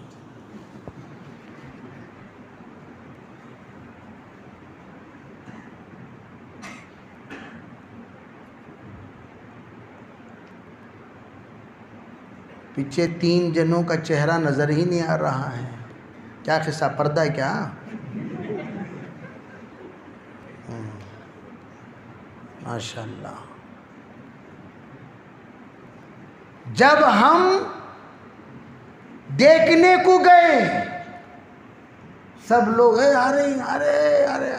پیچھے 3 جنوں کا چہرہ نظر ہی نہیں آ رہا ہے، کیا قصہ، پردہ ہے کیا؟ ماشاءاللہ۔ جب ہم دیکھنے کو گئے سب لوگ ارے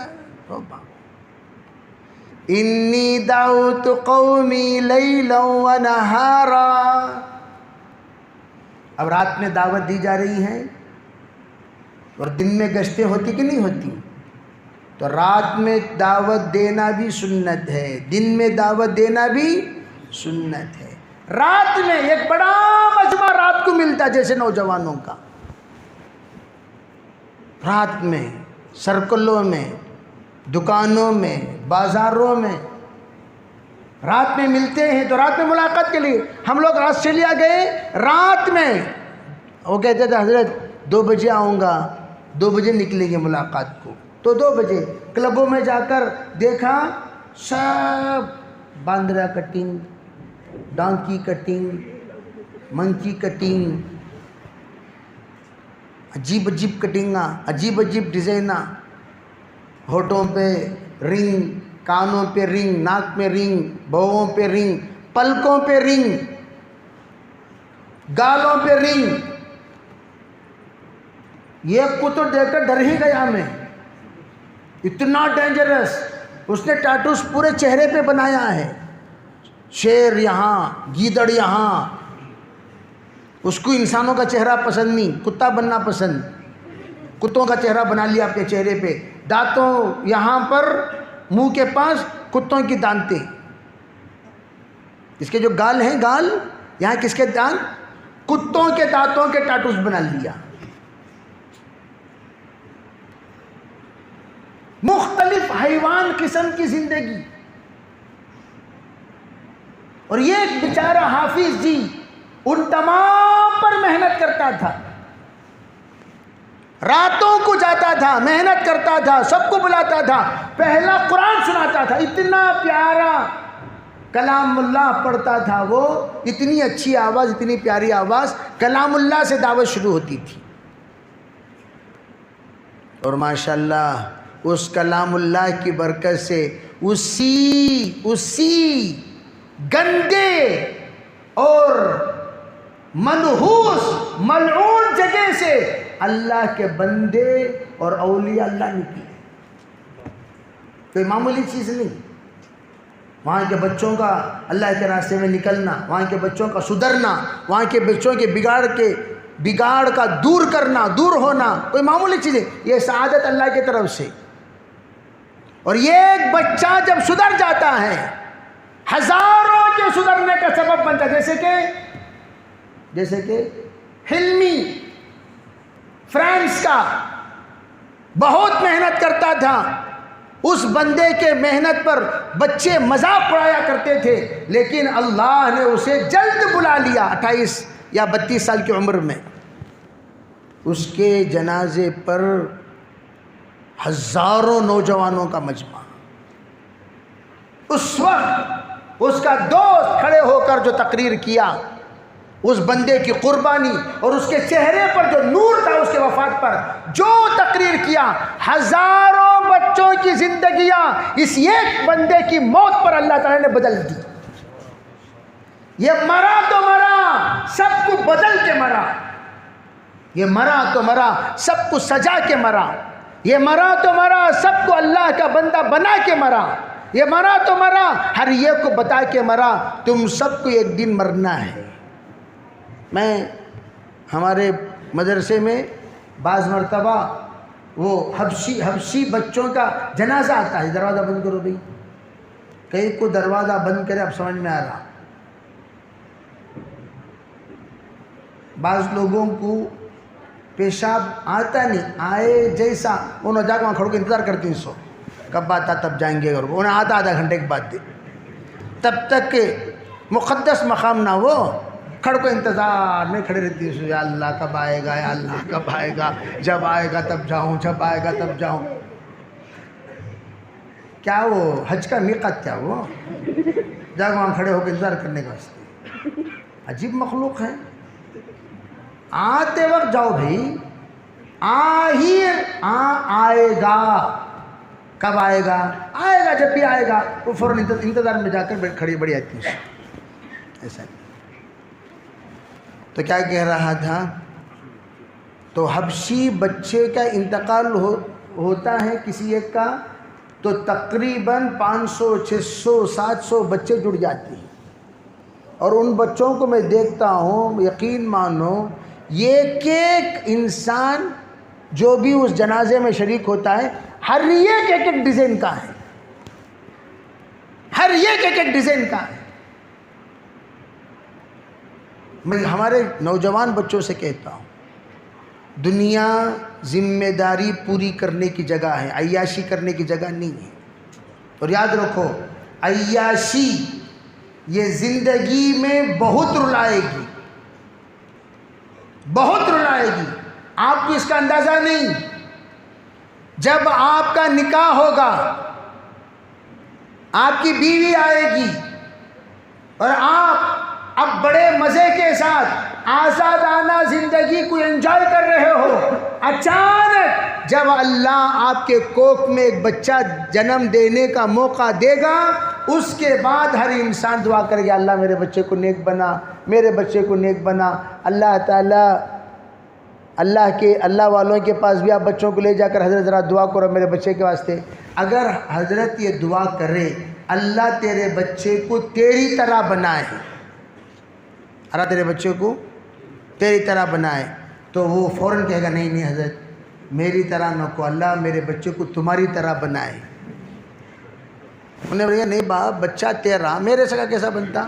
انی دعوت قومی لیلا و نہارا. اب رات میں دعوت دی جا رہی ہے اور دن میں گشتیں ہوتی کہ نہیں ہوتی؟ تو رات میں دعوت دینا بھی سنت ہے، دن میں دعوت دینا بھی سنت ہے. رات میں ایک بڑا مجمع رات کو ملتا جیسے نوجوانوں کا، رات میں سرکلوں میں، دکانوں میں، بازاروں میں رات میں ملتے ہیں. تو رات میں ملاقات کے لیے ہم لوگ آسٹریلیا گئے رات میں. وہ کہتے تھے حضرت 2 بجے آؤں گا، 2 بجے نکلیں گے ملاقات کو. تو 2 بجے کلبوں میں جا کر دیکھا سب باندرا کٹنگ، ڈانکی کٹنگ، منکی کٹنگ، عجیب عجیب کٹنگاں، عجیب عجیب ڈیزائناں، ہونٹوں پہ رنگ، کانوں پہ رنگ، ناک میں رنگ، بھووں پہ رنگ، پلکوں پہ رنگ، گالوں پہ رنگ. یہ کو تو دیکھ کر ڈر ہی گیا میں، اتنا ڈینجرس. اس نے ٹیٹوز پورے چہرے پہ بنایا ہے، شیر یہاں، گیدڑ یہاں. اس کو انسانوں کا چہرہ پسند نہیں، کتا بننا پسند. کتوں کا چہرہ بنا لیا اپنے چہرے پہ، دانتوں یہاں پر، منہ کے پاس کتوں کی دانتیں. اس کے جو گال ہیں، گال یہاں کس کے دانت؟ کتوں کے دانتوں کے ٹیٹوز بنا لیا. مختلف حیوان قسم کی زندگی. اور یہ ایک بیچارہ حافظ جی ان تمام پر محنت کرتا تھا، راتوں کو جاتا تھا، محنت کرتا تھا، سب کو بلاتا تھا، پہلا قرآن سناتا تھا. اتنا پیارا کلام اللہ پڑھتا تھا وہ، اتنی اچھی آواز، اتنی پیاری آواز. کلام اللہ سے دعوت شروع ہوتی تھی. اور ماشاءاللہ اس کلام اللہ کی برکت سے اسی گندے اور منحوس ملعون جگہ سے اللہ کے بندے اور اولیاء اللہ نکلے. کوئی معمولی چیز نہیں. وہاں کے بچوں کا اللہ کے راستے میں نکلنا، وہاں کے بچوں کا سدھرنا، وہاں کے بچوں کے بگاڑ کا دور کرنا، دور ہونا کوئی معمولی چیز ہے. یہ سعادت اللہ کی طرف سے. اور یہ ایک بچہ جب سدھر جاتا ہے ہزاروں کے سدھرنے کا سبب بنتا ہے. جیسے کہ حلمی فرانس کا بہت محنت کرتا تھا. اس بندے کے محنت پر بچے مذاق اڑایا کرتے تھے، لیکن اللہ نے اسے جلد بلا لیا. 28 یا 32 سال کی عمر میں اس کے جنازے پر ہزاروں نوجوانوں کا مجمع. اس وقت اس کا دوست کھڑے ہو کر جو تقریر کیا، اس بندے کی قربانی اور اس کے چہرے پر جو نور تھا اس کے وفات پر جو تقریر کیا، ہزاروں بچوں کی زندگیاں اس ایک بندے کی موت پر اللہ تعالی نے بدل دی. یہ مرا تو مرا، سب کو بدل کے مرا. یہ مرا تو مرا، سب کو سجا کے مرا. یہ مرا تو مرا، سب کو اللہ کا بندہ بنا کے مرا. یہ مرا تو مرا، ہر ایک کو بتا کے مرا تم سب کو ایک دن مرنا ہے. میں ہمارے مدرسے میں بعض مرتبہ وہ حبشی بچوں کا جنازہ آتا ہے. دروازہ بند کرو بھائی، کئی کو دروازہ بند کرے. اب سمجھ میں آ رہا، بعض لوگوں کو پیشاب آتا نہیں، آئے جیسا انہوں جا کے وہاں کھڑ کے انتظار کرتی ہیں. سو کب آتا تب جائیں گے، اور انہیں آتا آدھا گھنٹے کے بعد دے. تب تک کہ مقدس مقام نہ وہ کھڑ کو انتظار میں کھڑے رہتی ہے. یا اللہ کب آئے گا، یا اللہ کب آئے گا، جب آئے گا تب جاؤں، جب آئے گا تب جاؤں. کیا وہ حج کا میقات کیا وہ جا وہاں کھڑے ہو کے انتظار کرنے کا واسطے. عجیب مخلوق ہے. آتے وقت جاؤ بھائی، آئے گا. کب آئے گا؟ آئے گا جب بھی آئے گا. وہ فوراً انتظار میں جا کر کھڑی بڑی آتی ہے. ایسا تو کیا کہہ رہا تھا؟ تو حبشی بچے کا انتقال ہوتا ہے کسی ایک کا تو تقریباً 500 600 700 بچے جڑ جاتے ہیں، اور ان بچوں کو میں دیکھتا ہوں، یقین مانو ایک ایک انسان جو بھی اس جنازے میں شریک ہوتا ہے ہر ایک ڈیزائن کا ہے، ہر ایک ڈیزائن کا ہے۔ میں ہمارے نوجوان بچوں سے کہتا ہوں، دنیا ذمہ داری پوری کرنے کی جگہ ہے، عیاشی کرنے کی جگہ نہیں ہے۔ اور یاد رکھو، عیاشی یہ زندگی میں بہت رلائے گی، بہت رلائے گی، آپ کو اس کا اندازہ نہیں۔ جب آپ کا نکاح ہوگا، آپ کی بیوی آئے گی اور آپ اب بڑے مزے کے ساتھ آزادانہ زندگی کو انجوائے کر رہے ہو، اچانک جب اللہ آپ کے کوکھ میں ایک بچہ جنم دینے کا موقع دے گا، اس کے بعد ہر انسان دعا کرے گا، اللہ میرے بچے کو نیک بنا، میرے بچے کو نیک بنا۔ اللہ تعالیٰ اللہ والوں کے پاس بھی آپ بچوں کو لے جا کر حضرت ذرا دعا کرو میرے بچے کے واسطے۔ اگر حضرت یہ دعا کرے اللہ تیرے بچے کو تیری طرح بنائے، اللہ تیرے بچے کو تیری طرح بنائے، تو وہ فوراً کہے گا نہیں حضرت میری طرح نہ کو، اللہ میرے بچے کو تمہاری طرح بنائے۔ انہیں بولا نہیں باپ، بچہ تیرا میرے سکا کیسا بنتا؟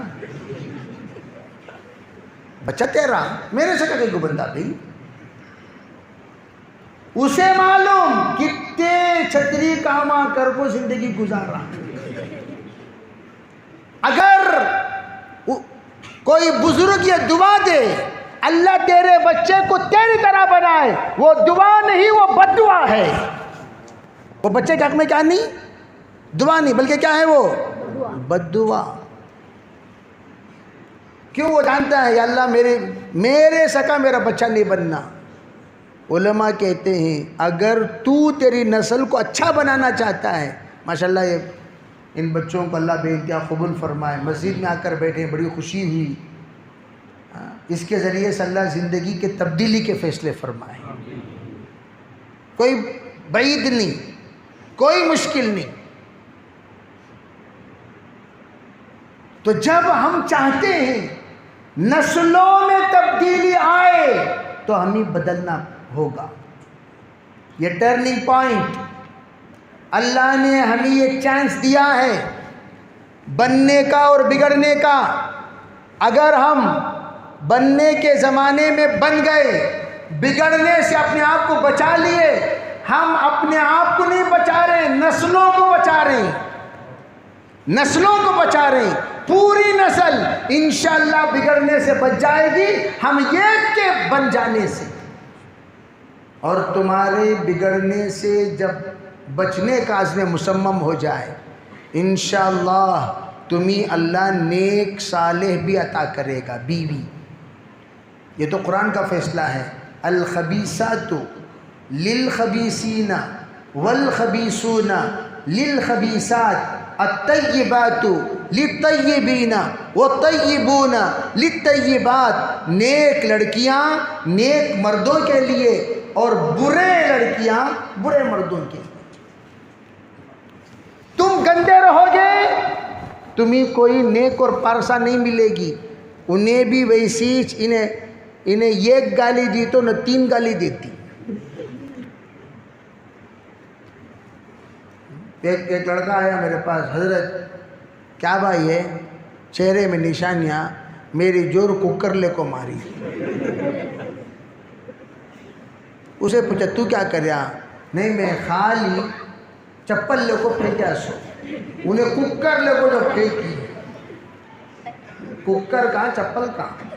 بچہ تیرا میرے سکا کیسا بنتا بھائی؟ اسے معلوم کتنے چھتری کاما کر کو زندگی گزارا۔ اگر کوئی بزرگ یہ دعا دے اللہ تیرے بچے کو تیری طرح بنائے، وہ دعا نہیں، وہ بد دعا ہے۔ وہ بچے کے حق میں کیا نہیں؟ دعا نہیں، بلکہ کیا ہے؟ وہ بد دعا۔ کیوں؟ وہ جانتا ہے یا اللہ میرے سکا میرا بچہ نہیں بننا۔ علماء کہتے ہیں اگر تو تیری نسل کو اچھا بنانا چاہتا ہے، ماشاءاللہ یہ ان بچوں کو اللہ بے انتہا قبول فرمائے، مسجد میں آ کر بیٹھے، بڑی خوشی ہوئی، اس کے ذریعے سے اللہ زندگی کے تبدیلی کے فیصلے فرمائے۔ کوئی بعید نہیں، کوئی مشکل نہیں۔ تو جب ہم چاہتے ہیں نسلوں میں تبدیلی آئے تو ہمیں بدلنا ہوگا۔ یہ ٹرننگ پوائنٹ اللہ نے ہمیں ایک چانس دیا ہے بننے کا اور بگڑنے کا۔ اگر ہم بننے کے زمانے میں بن گئے، بگڑنے سے اپنے آپ کو بچا لیے، ہم اپنے آپ کو نہیں بچا رہے، نسلوں کو بچا رہے ہیں، نسلوں کو بچا رہے ہیں۔ پوری نسل انشاءاللہ بگڑنے سے بچ جائے گی ہم ایک کے بن جانے سے۔ اور تمہارے بگڑنے سے جب بچنے کا عزم مصمم ہو جائے، انشاءاللہ تمہیں اللہ نیک صالح بھی عطا کرے گا، بیوی۔ یہ تو قرآن کا فیصلہ ہے، الخبیثات للخبیثین والخبیثون للخبیثات، الطیبات للطیبین والطیبون للطیبات۔ نیک لڑکیاں نیک مردوں کے لیے اور برے لڑکیاں برے مردوں کے لیے۔ تم گندے رہو گے تمہیں کوئی نیک اور پارسا نہیں ملے گی۔ انہیں بھی ویسی انہیں ایک گالی دی تو نہ 3 گالی دیتی۔ ایک لڑکا آیا میرے پاس، حضرت کیا بھائی ہے؟ چہرے میں نشانیاں، میری جور ککر لے کو ماری۔ اسے پوچھا تو کیا کریا؟ نہیں میں خالی چپل لے کو پھینکیا سو۔ انہیں ککر لے کو جب پھینکی، ککر کہاں چپل کہاں؟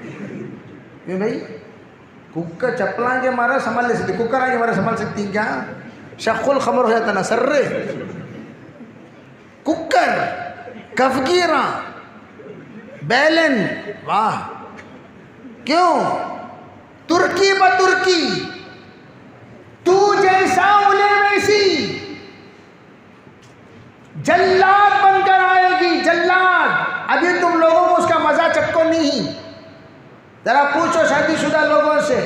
یہ بھائی ککر چپلاں کے مارا سنبھال لے سکتی، ککر آگے مارا سنبھال سکتی کیا؟ شق الخمر ہو جاتا نا سر رے۔ ککر، کفگیراں، بیلن، واہ کیوں؟ ترکی بترکی، تو جیسا انہیں ویسی، جلاد بن کر آئے گی، جلاد۔ ابھی تم لوگوں کو اس کا مزہ چکو نہیں۔ ذرا پوچھو شادی شدہ لوگوں سے،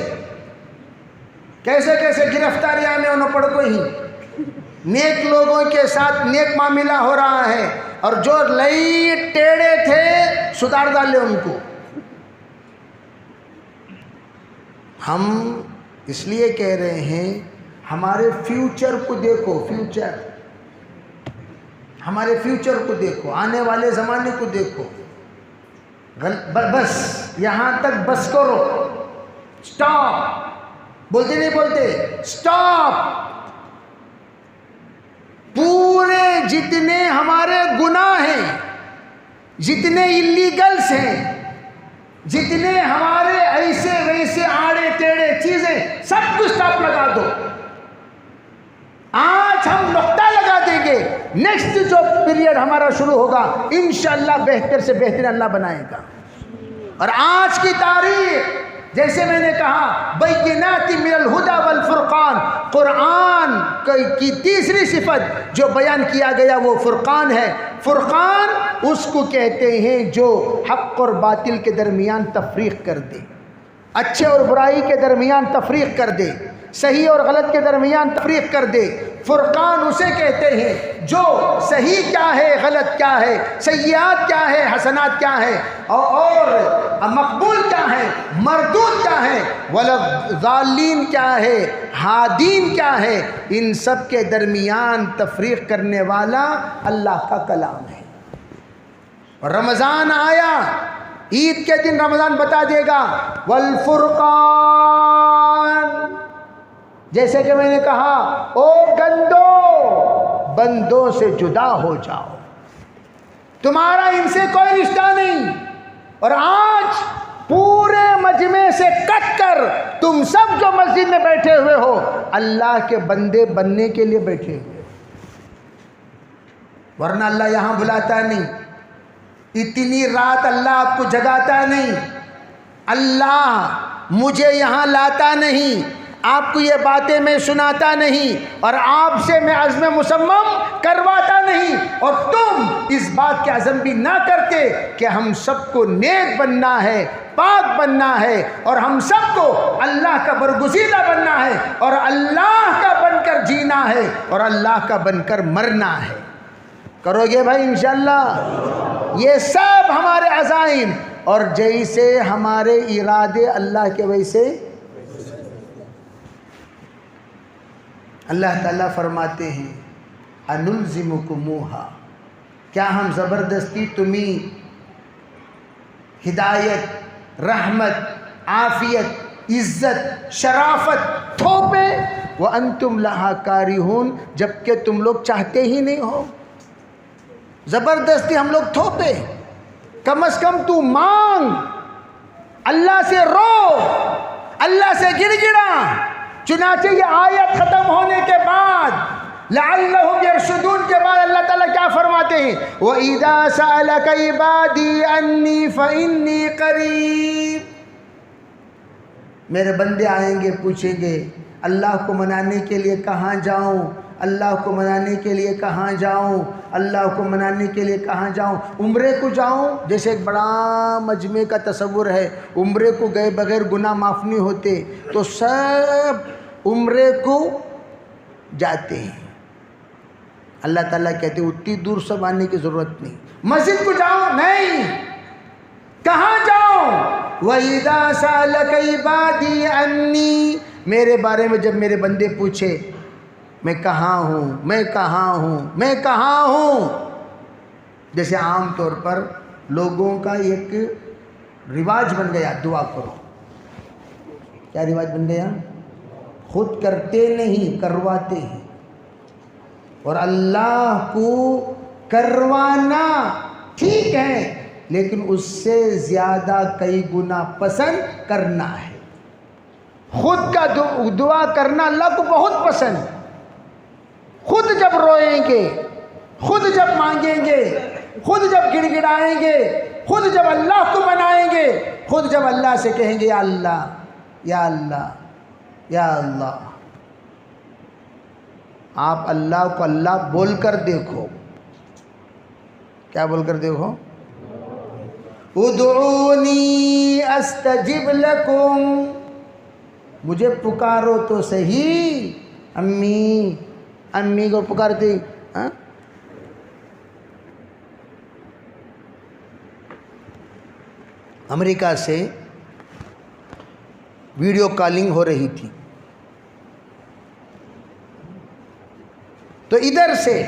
کیسے کیسے گرفتاریاں میں انہوں پڑھ کو ہی نیک لوگوں کے ساتھ نیک معاملہ ہو رہا ہے، اور جو لئی ٹیڑے تھے سدھار ڈالے ان کو. ہم اس لیے کہہ رہے ہیں ہمارے فیوچر کو دیکھو، ہمارے فیوچر کو دیکھو، آنے والے زمانے کو دیکھو. بس یہاں تک بس کرو، سٹاپ. بولتے نہیں بولتے سٹاپ. پورے جتنے ہمارے گناہ ہیں، جتنے اللیگلز ہیں، جتنے ہمارے ایسے ویسے آڑے ٹیڑے چیزیں، سب کو سٹاپ لگا دو. آج ہم نقطہ لگا دیں گے، نیکسٹ جو پیریڈ ہمارا شروع ہوگا انشاءاللہ بہتر سے بہتر اللہ بنائے گا. اور آج کی تاریخ جیسے میں نے کہا بینات من الہدی والفرقان، قرآن کی تیسری صفت جو بیان کیا گیا وہ فرقان ہے. فرقان اس کو کہتے ہیں جو حق اور باطل کے درمیان تفریق کر دے، اچھے اور برائی کے درمیان تفریق کر دے، صحیح اور غلط کے درمیان تفریق کر دے. فرقان اسے کہتے ہیں جو صحیح کیا ہے، غلط کیا ہے، سیئات کیا ہے، حسنات کیا ہے، اور مقبول کیا ہے، مردود کیا ہے، ضالین کیا ہے، ہادین کیا ہے. ان سب کے درمیان تفریق کرنے والا اللہ کا کلام ہے. رمضان آیا، عید کے دن رمضان بتا دے گا والفرقان. جیسے کہ میں نے کہا او گندو، بندوں سے جدا ہو جاؤ، تمہارا ان سے کوئی رشتہ نہیں. اور آج پورے مجمع سے کٹ کر تم سب جو مسجد میں بیٹھے ہوئے ہو اللہ کے بندے بننے کے لیے بیٹھے ہوئے، ورنہ اللہ یہاں بلاتا نہیں. اتنی رات اللہ آپ کو جگاتا نہیں، اللہ مجھے یہاں لاتا نہیں، آپ کو یہ باتیں میں سناتا نہیں، اور آپ سے میں عزم مصمم کرواتا نہیں، اور تم اس بات کے عزم بھی نہ کرتے کہ ہم سب کو نیک بننا ہے، پاک بننا ہے، اور ہم سب کو اللہ کا برگزیدہ بننا ہے، اور اللہ کا بن کر جینا ہے، اور اللہ کا بن کر مرنا ہے. کرو گے بھائی انشاءاللہ؟ یہ سب ہمارے عزائم، اور جیسے ہمارے ارادے اللہ کے ویسے اللہ تعالیٰ فرماتے ہیں انلزمکموہا، کیا ہم زبردستی تمہیں ہدایت، رحمت، عافیت، عزت، شرافت تھوپے وانتم لہا کارہون، جبکہ تم لوگ چاہتے ہی نہیں ہو. زبردستی ہم لوگ تھوپے؟ کم از کم تو مانگ، اللہ سے رو، اللہ سے گڑ گڑا. چنانچہ یہ آیت ختم ہونے کے بعد لعلہم یرشدون کے بعد اللہ تعالیٰ کیا فرماتے ہیں؟ وَإِذَا سَأَلَكَ عِبَادِي عَنِّي فَإِنِّي قَرِيبٌ. میرے بندے آئیں گے، پوچھیں گے اللہ کو منانے کے لیے کہاں جاؤں، اللہ کو منانے کے لیے کہاں جاؤں، اللہ کو منانے کے لیے کہاں جاؤں. عمرے کو جاؤں؟ جیسے ایک بڑا مجمع کا تصور ہے، عمرے کو گئے بغیر گناہ معاف نہیں ہوتے، تو سب عمرے کو جاتے ہیں. اللہ تعالیٰ کہتے ہیں اتنی دور سب آنے کی ضرورت نہیں. مسجد کو جاؤں؟ نہیں. کہاں جاؤں؟ وَإِذَا سَأَلَكَ عِبَادِي عَنِّي، میرے بارے میں جب میرے بندے پوچھے میں کہاں ہوں، میں کہاں ہوں، میں کہاں ہوں. جیسے عام طور پر لوگوں کا ایک رواج بن گیا دعا کرو. کیا رواج بن گیا؟ خود کرتے نہیں، کرواتے ہیں. اور اللہ کو کروانا ٹھیک ہے، لیکن اس سے زیادہ کئی گنا پسند کرنا ہے. خود کا دعا کرنا اللہ کو بہت پسند. خود جب روئیں گے، خود جب مانگیں گے، خود جب گڑ گڑائیں گے، خود جب اللہ کو منائیں گے، خود جب اللہ سے کہیں گے یا اللہ یا اللہ یا اللہ. آپ اللہ کو اللہ بول کر دیکھو. کیا بول کر دیکھو؟ ادعونی استجب لکم. مجھے پکارو تو صحیح، امی امی کو پکارتی. ہاں امریکہ سے ویڈیو کالنگ ہو رہی تھی، تو ادھر سے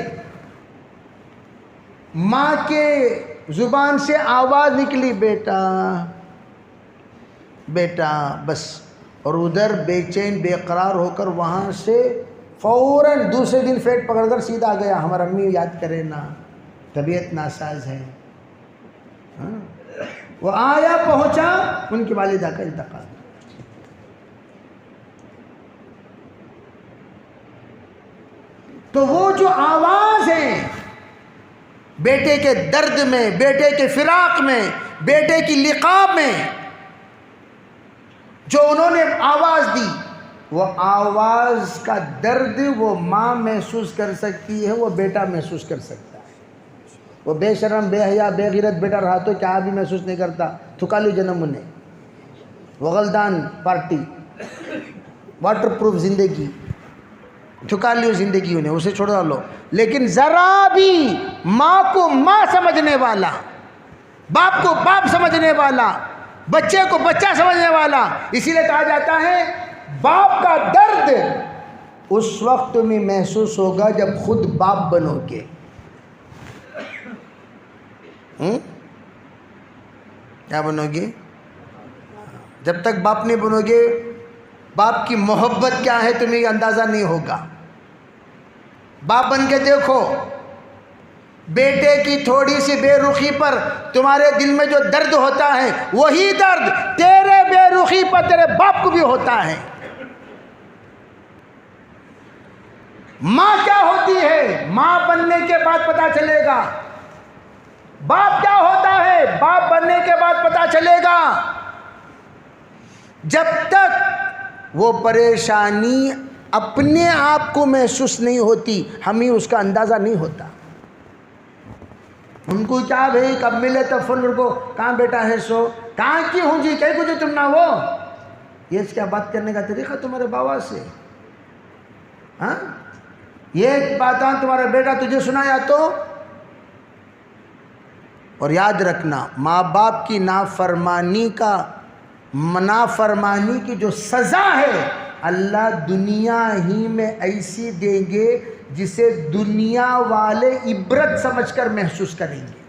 ماں کے زبان سے آواز نکلی، بیٹا بیٹا بس، اور ادھر بے چین بے قرار ہو کر وہاں سے فوراً دوسرے دن فیٹ پکڑ کر سیدھا گیا، ہمارا امی یاد کرے نا، طبیعت ناساز ہے. وہ آیا پہنچا، ان کی والدہ کا انتقال. تو وہ جو آواز ہے بیٹے کے درد میں، بیٹے کے فراق میں، بیٹے کی لقاء میں جو انہوں نے آواز دی، وہ آواز کا درد وہ ماں محسوس کر سکتی ہے، وہ بیٹا محسوس کر سکتا ہے. وہ بے شرم بے حیا بے غیرت بیٹا رہا تو کیا بھی محسوس نہیں کرتا. تھکا لی جنم انہیں، وغلدان پارٹی، واٹر پروف زندگی، ٹھکا لیو زندگی انہیں، اسے چھوڑ ڈالو. لیکن ذرا بھی ماں کو ماں سمجھنے والا، باپ کو باپ سمجھنے والا، بچے کو بچہ سمجھنے والا، اسی لیے کہا جاتا ہے باپ کا درد اس وقت تمہیں محسوس ہوگا جب خود باپ بنو گے. کیا بنو گے؟ جب تک باپ نہیں بنو گے، باپ کی محبت کیا ہے تمہیں اندازہ نہیں ہوگا. باپ بن کے دیکھو، بیٹے کی تھوڑی سی بے رخی پر تمہارے دل میں جو درد ہوتا ہے، وہی درد تیرے بے رخی پر تیرے باپ کو بھی ہوتا ہے. ماں کیا ہوتی ہے ماں بننے کے بعد پتا چلے گا، باپ کیا ہوتا ہے باپ بننے کے بعد پتا چلے گا. جب تک وہ پریشانی اپنے آپ کو محسوس نہیں ہوتی، ہمیں اس کا اندازہ نہیں ہوتا. ان کو کیا بھئی کب ملے تو فون کو، کہاں بیٹا ہے سو، کہاں کی ہوں جی کہیں کچھ تم نہ وہ. یہ اس کیا بات کرنے کا طریقہ تمہارے بابا سے؟ ہاں یہ باتاں تمہارا بیٹا تجھے سنایا تو. اور یاد رکھنا، ماں باپ کی نافرمانی کی جو سزا ہے اللہ دنیا ہی میں ایسی دیں گے جسے دنیا والے عبرت سمجھ کر محسوس کریں گے.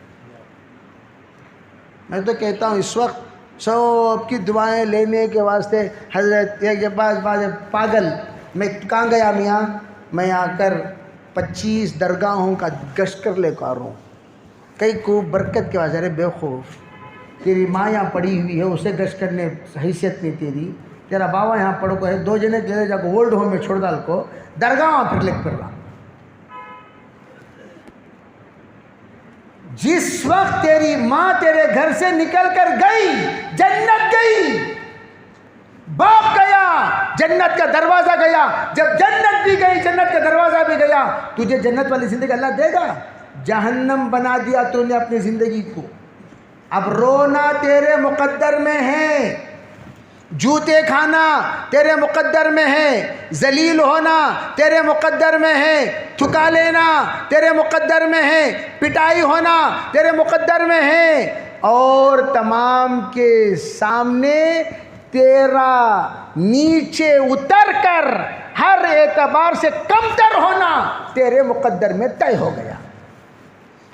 میں تو کہتا ہوں اس وقت سب کی دعائیں لینے کے واسطے حضرت ایک بعض پاگل، میں کہاں گیا میاں، میں آ کر 25 درگاہوں کا گشت کر لے کر ہوں. کئی کو برکت کے واسطے، ارے بے خوف، تیری ماں یہاں پڑی ہوئی ہے، اسے گشت کرنے حیثیت نہیں تیری، تیرا بابا یہاں پڑھو کو ہے، 2 جنے جا کو اولڈ ہوم میں چھوڑ ڈال کو درگاہ پھر لکھ پھر رہا. جس وقت تیری ماں تیرے گھر سے نکل کر گئی، جنت گئی، باپ گیا، جنت کا دروازہ گیا. جب جنت بھی گئی، جنت کا دروازہ بھی گیا، تجھے جنت والی زندگی اللہ دے گا؟ جہنم بنا دیا تو نے اپنی زندگی کو. اب رونا تیرے مقدر میں ہے، جوتے کھانا تیرے مقدر میں ہے، ذلیل ہونا تیرے مقدر میں ہے، تھکا لینا تیرے مقدر میں ہے، پٹائی ہونا تیرے مقدر میں ہے، اور تمام کے سامنے تیرا نیچے اتر کر ہر اعتبار سے کمتر ہونا تیرے مقدر میں طے ہو گیا.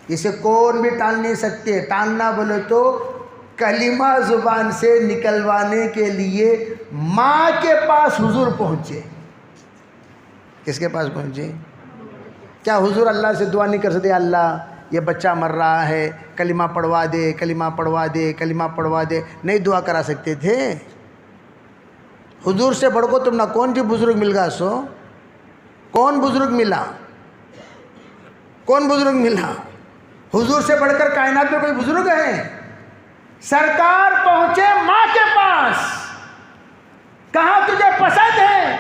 اسے کون بھی ٹال نہیں سکتے. ٹالنا بولے تو کلمہ زبان سے نکلوانے کے لیے ماں کے پاس حضور پہنچے. کس کے پاس پہنچے؟ کیا حضور اللہ سے دعا نہیں کر سکتے؟ اللہ یہ بچہ مر رہا ہے، کلمہ پڑھوا دے، کلمہ پڑھوا دے، کلمہ پڑھوا دے. نہیں دعا کرا سکتے تھے؟ حضور سے بڑھ کو تم نہ کون سی بزرگ مل گا سو؟ کون بزرگ ملا؟ کون بزرگ ملا؟ حضور سے بڑھ کر کائنات میں کوئی بزرگ ہے؟ سرکار پہنچے ماں کے پاس. کہاں تجھے پسند ہے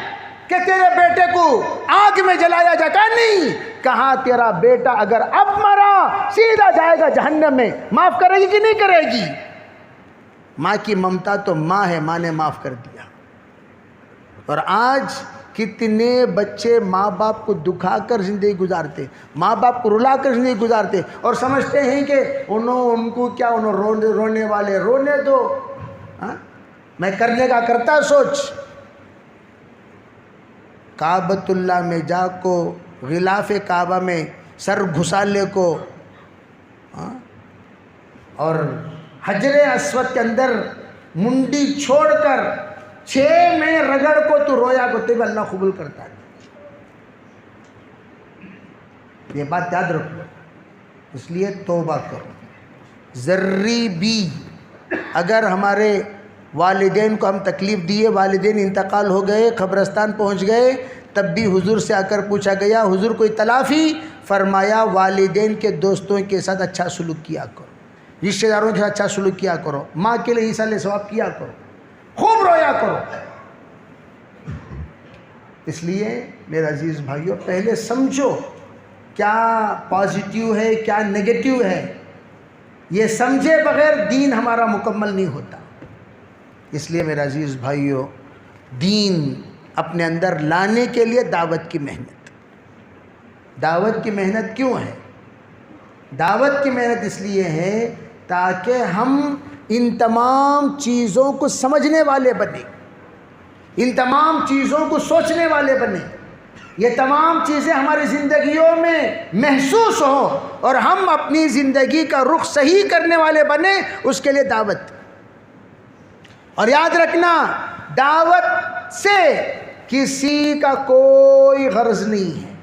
کہ تیرے بیٹے کو آگ میں جلایا جائے؟ کہا نہیں. کہاں تیرا بیٹا اگر اب مرا سیدھا جائے گا جہنم میں، معاف کرے گی کہ نہیں کرے گی؟ ماں کی ممتا تو ماں ہے، ماں نے معاف کر دیا. اور آج کتنے بچے ماں باپ کو دکھا کر زندگی گزارتے، ماں باپ کو رلا کر زندگی گزارتے، اور سمجھتے ہیں کہ ان کو کیا، رونے والے رونے دو، میں کرنے کا کرتا سوچ۔ کعبۃ اللہ میں جا کو، غلاف کعبہ میں سر گھسا لے کو، اور حجر اسود کے اندر منڈی چھوڑ کر 6 میں رگڑ کو تو رویا کو، تب اللہ قبول کرتا ہے۔ یہ بات یاد رکھو، اس لیے توبہ کرو۔ ذری بھی اگر ہمارے والدین کو ہم تکلیف دیے، والدین انتقال ہو گئے، قبرستان پہنچ گئے، تب بھی حضور سے آ کر پوچھا گیا، حضور کوئی تلافی؟ فرمایا والدین کے دوستوں کے ساتھ اچھا سلوک کیا کرو، رشتہ داروں کے ساتھ اچھا سلوک کیا کرو، ماں کے لیے ایصال ثواب کیا کرو، خوب رویا کرو۔ اس لیے میرے عزیز بھائیوں، پہلے سمجھو کیا پازیٹیو ہے کیا نگیٹیو ہے، یہ سمجھے بغیر دین ہمارا مکمل نہیں ہوتا۔ اس لیے میرے عزیز بھائیوں، دین اپنے اندر لانے کے لیے دعوت کی محنت۔ دعوت کی محنت کیوں ہے؟ دعوت کی محنت اس لیے ہے تاکہ ہم ان تمام چیزوں کو سمجھنے والے بنیں، ان تمام چیزوں کو سوچنے والے بنیں، یہ تمام چیزیں ہماری زندگیوں میں محسوس ہوں اور ہم اپنی زندگی کا رخ صحیح کرنے والے بنیں، اس کے لیے دعوت۔ اور یاد رکھنا، دعوت سے کسی کا کوئی غرض نہیں ہے،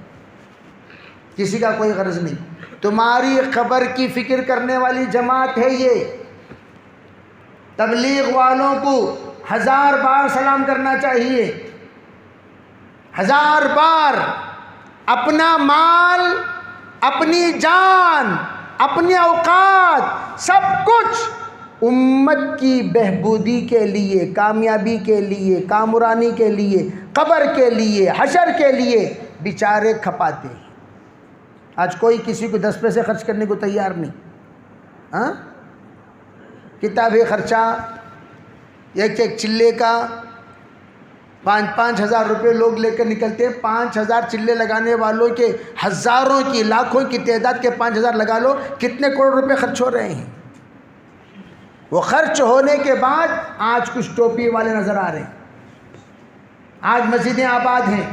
کسی کا کوئی غرض نہیں۔ تمہاری قبر کی فکر کرنے والی جماعت ہے یہ۔ تبلیغ والوں کو 1000 بار سلام کرنا چاہیے، 1000 بار۔ اپنا مال، اپنی جان، اپنے اوقات، سب کچھ امت کی بہبودی کے لیے، کامیابی کے لیے، کامرانی کے لیے، قبر کے لیے، حشر کے لیے بیچارے کھپاتے ہیں۔ آج کوئی کسی کو 10 پیسے خرچ کرنے کو تیار نہیں۔ کتابی خرچہ، ایک چلے کا 5-5 ہزار روپے لوگ لے کر نکلتے ہیں۔ 5000 چلے لگانے والوں کے ہزاروں کی، لاکھوں کی تعداد کے 5000 لگا لو، کتنے کروڑ روپے خرچ ہو رہے ہیں۔ وہ خرچ ہونے کے بعد آج کچھ ٹوپی والے نظر آ رہے ہیں، آج مسجدیں آباد ہیں،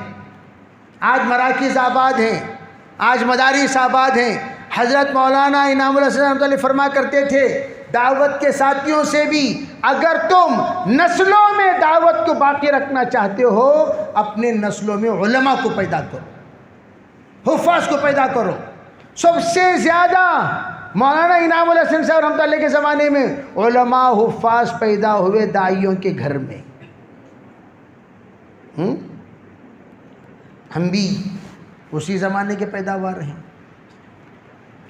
آج مراکز آباد ہیں، آج مدارس آباد ہیں۔ حضرت مولانا انعام الحسن رحمۃ اللہ فرما کرتے تھے، دعوت کے ساتھیوں سے بھی اگر تم نسلوں میں دعوت کو باقی رکھنا چاہتے ہو، اپنے نسلوں میں علماء کو پیدا کرو، حفاظ کو پیدا کرو۔ سب سے زیادہ مولانا انعام الحسن صاحب رحمۃ اللہ کے زمانے میں علماء حفاظ پیدا ہوئے داعیوں کے گھر میں۔ ہم بھی اسی زمانے کے پیداوار ہیں،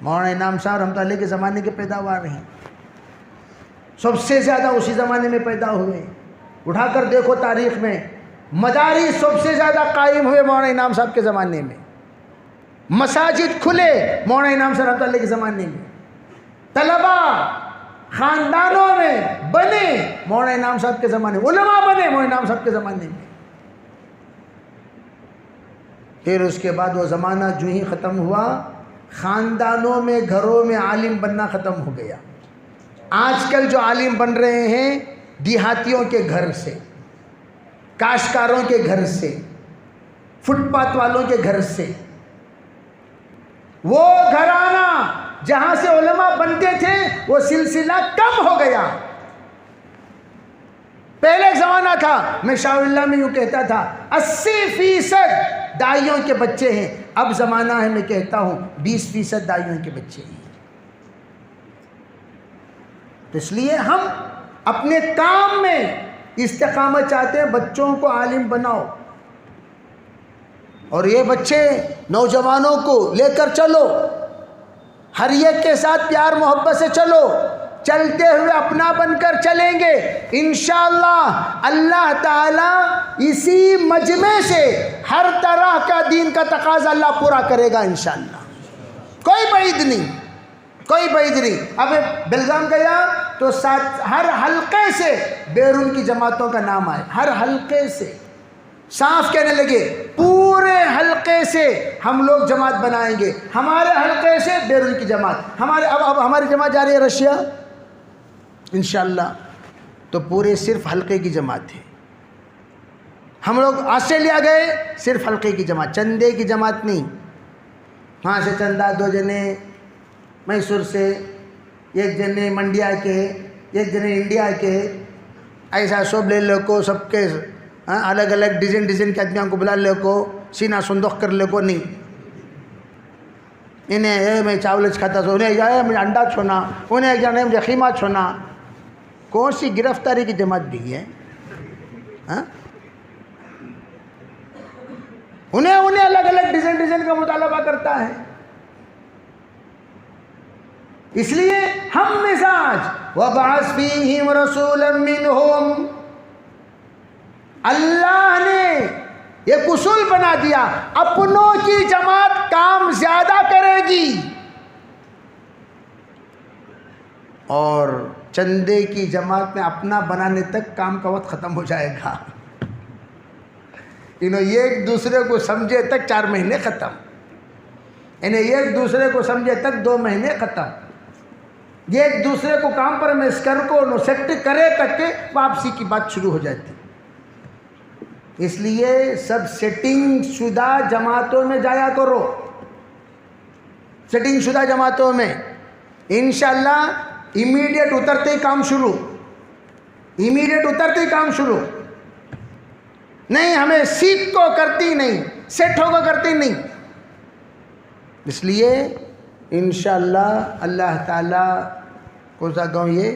مولانا انعام صاحب رحمۃ اللہ کے زمانے کے پیداوار ہیں، سب سے زیادہ اسی زمانے میں پیدا ہوئے۔ اٹھا کر دیکھو تاریخ میں، مدارس سب سے زیادہ قائم ہوئے مولانا انعام صاحب کے زمانے میں، مساجد کھلے مولانا انعام صاحب رحمۃ اللہ کے زمانے میں، طلبا خاندانوں میں بنے مولانا انعام صاحب کے زمانے میں، علماء بنے مولانا انعام صاحب کے زمانے میں۔ پھر اس کے بعد وہ زمانہ جو ہی ختم ہوا، خاندانوں میں، گھروں میں عالم بننا ختم ہو گیا۔ آج کل جو عالم بن رہے ہیں دیہاتیوں کے گھر سے، کاشتکاروں کے گھر سے، فٹ پاتھ والوں کے گھر سے۔ وہ گھرانہ جہاں سے علماء بنتے تھے وہ سلسلہ کم ہو گیا۔ پہلے ایک زمانہ تھا، میں شاہ اللہ میں یوں کہتا تھا 80% داعیوں کے بچے ہیں، اب زمانہ ہے میں کہتا ہوں 20% داعیوں کے بچے ہیں۔ تو اس لیے ہم اپنے کام میں استقامت چاہتے ہیں، بچوں کو عالم بناؤ، اور یہ بچے نوجوانوں کو لے کر چلو، ہر ایک کے ساتھ پیار محبت سے چلو، چلتے ہوئے اپنا بن کر چلیں گے انشاءاللہ۔ اللہ تعالیٰ اسی مجمع سے ہر طرح کا دین کا تقاضا اللہ پورا کرے گا انشاءاللہ، کوئی بعید نہیں، کوئی بعید نہیں۔ اب بیلگام گیا تو ہر حلقے سے بیرون کی جماعتوں کا نام آئے، ہر حلقے سے صاف کہنے لگے پورے حلقے سے ہم لوگ جماعت بنائیں گے، ہمارے حلقے سے بیرون کی جماعت، اب ہماری جماعت جا رہی ہے رشیا انشاءاللہ، تو پورے صرف حلقے کی جماعت ہے۔ ہم لوگ آسٹریلیا گئے، صرف حلقے کی جماعت، چندے کی جماعت نہیں، وہاں سے چندہ 2 جنے میسور سے، 1 جنے منڈیا کے، 1 جنے انڈیا کے، ایسا سب لے لے کو، سب کے الگ الگ ڈیزائن کے آدمیوں کو بلا لے کو، سینہ صندوق کر لے کو نہیں، انہیں میں چاول کھاتا سو، انہیں مجھے انڈا چھونا، انہیں جانے مجھے خیمہ چھونا، کون سی گرفتاری کی جماعت بھی ہے؟ انہیں الگ الگ ڈیزائن کا مطالبہ کرتا ہے۔ اس لیے ہم مزاج وَبَعَثْ فِيهِمْ رَسُولًا مِّنْهُمْ، اللہ نے ایک اصول بنا دیا، اپنوں کی جماعت کام زیادہ کرے گی اور چندے کی جماعت میں اپنا بنانے تک کام کا وقت ختم ہو جائے گا۔ انہوں ایک دوسرے کو سمجھے تک 4 مہینے ختم، انہیں ایک دوسرے کو سمجھے تک 2 مہینے ختم، یہ ایک دوسرے کو کام پر مسکر کو نوسیکٹ کرے تک کہ واپسی کی بات شروع ہو جاتی۔ اس لیے سب سیٹنگ شدہ جماعتوں میں جایا کرو، سیٹنگ شدہ جماعتوں میں انشاءاللہ امیڈیٹ اترتے ہی کام شروع، امیڈیٹ اترتے ہی کام شروع، نہیں ہمیں سیکھ کو کرتی نہیں، سیٹھوں کو کرتی نہیں۔ اس لیے انشاءاللہ اللہ تعالیٰ کون سا گاؤں یہ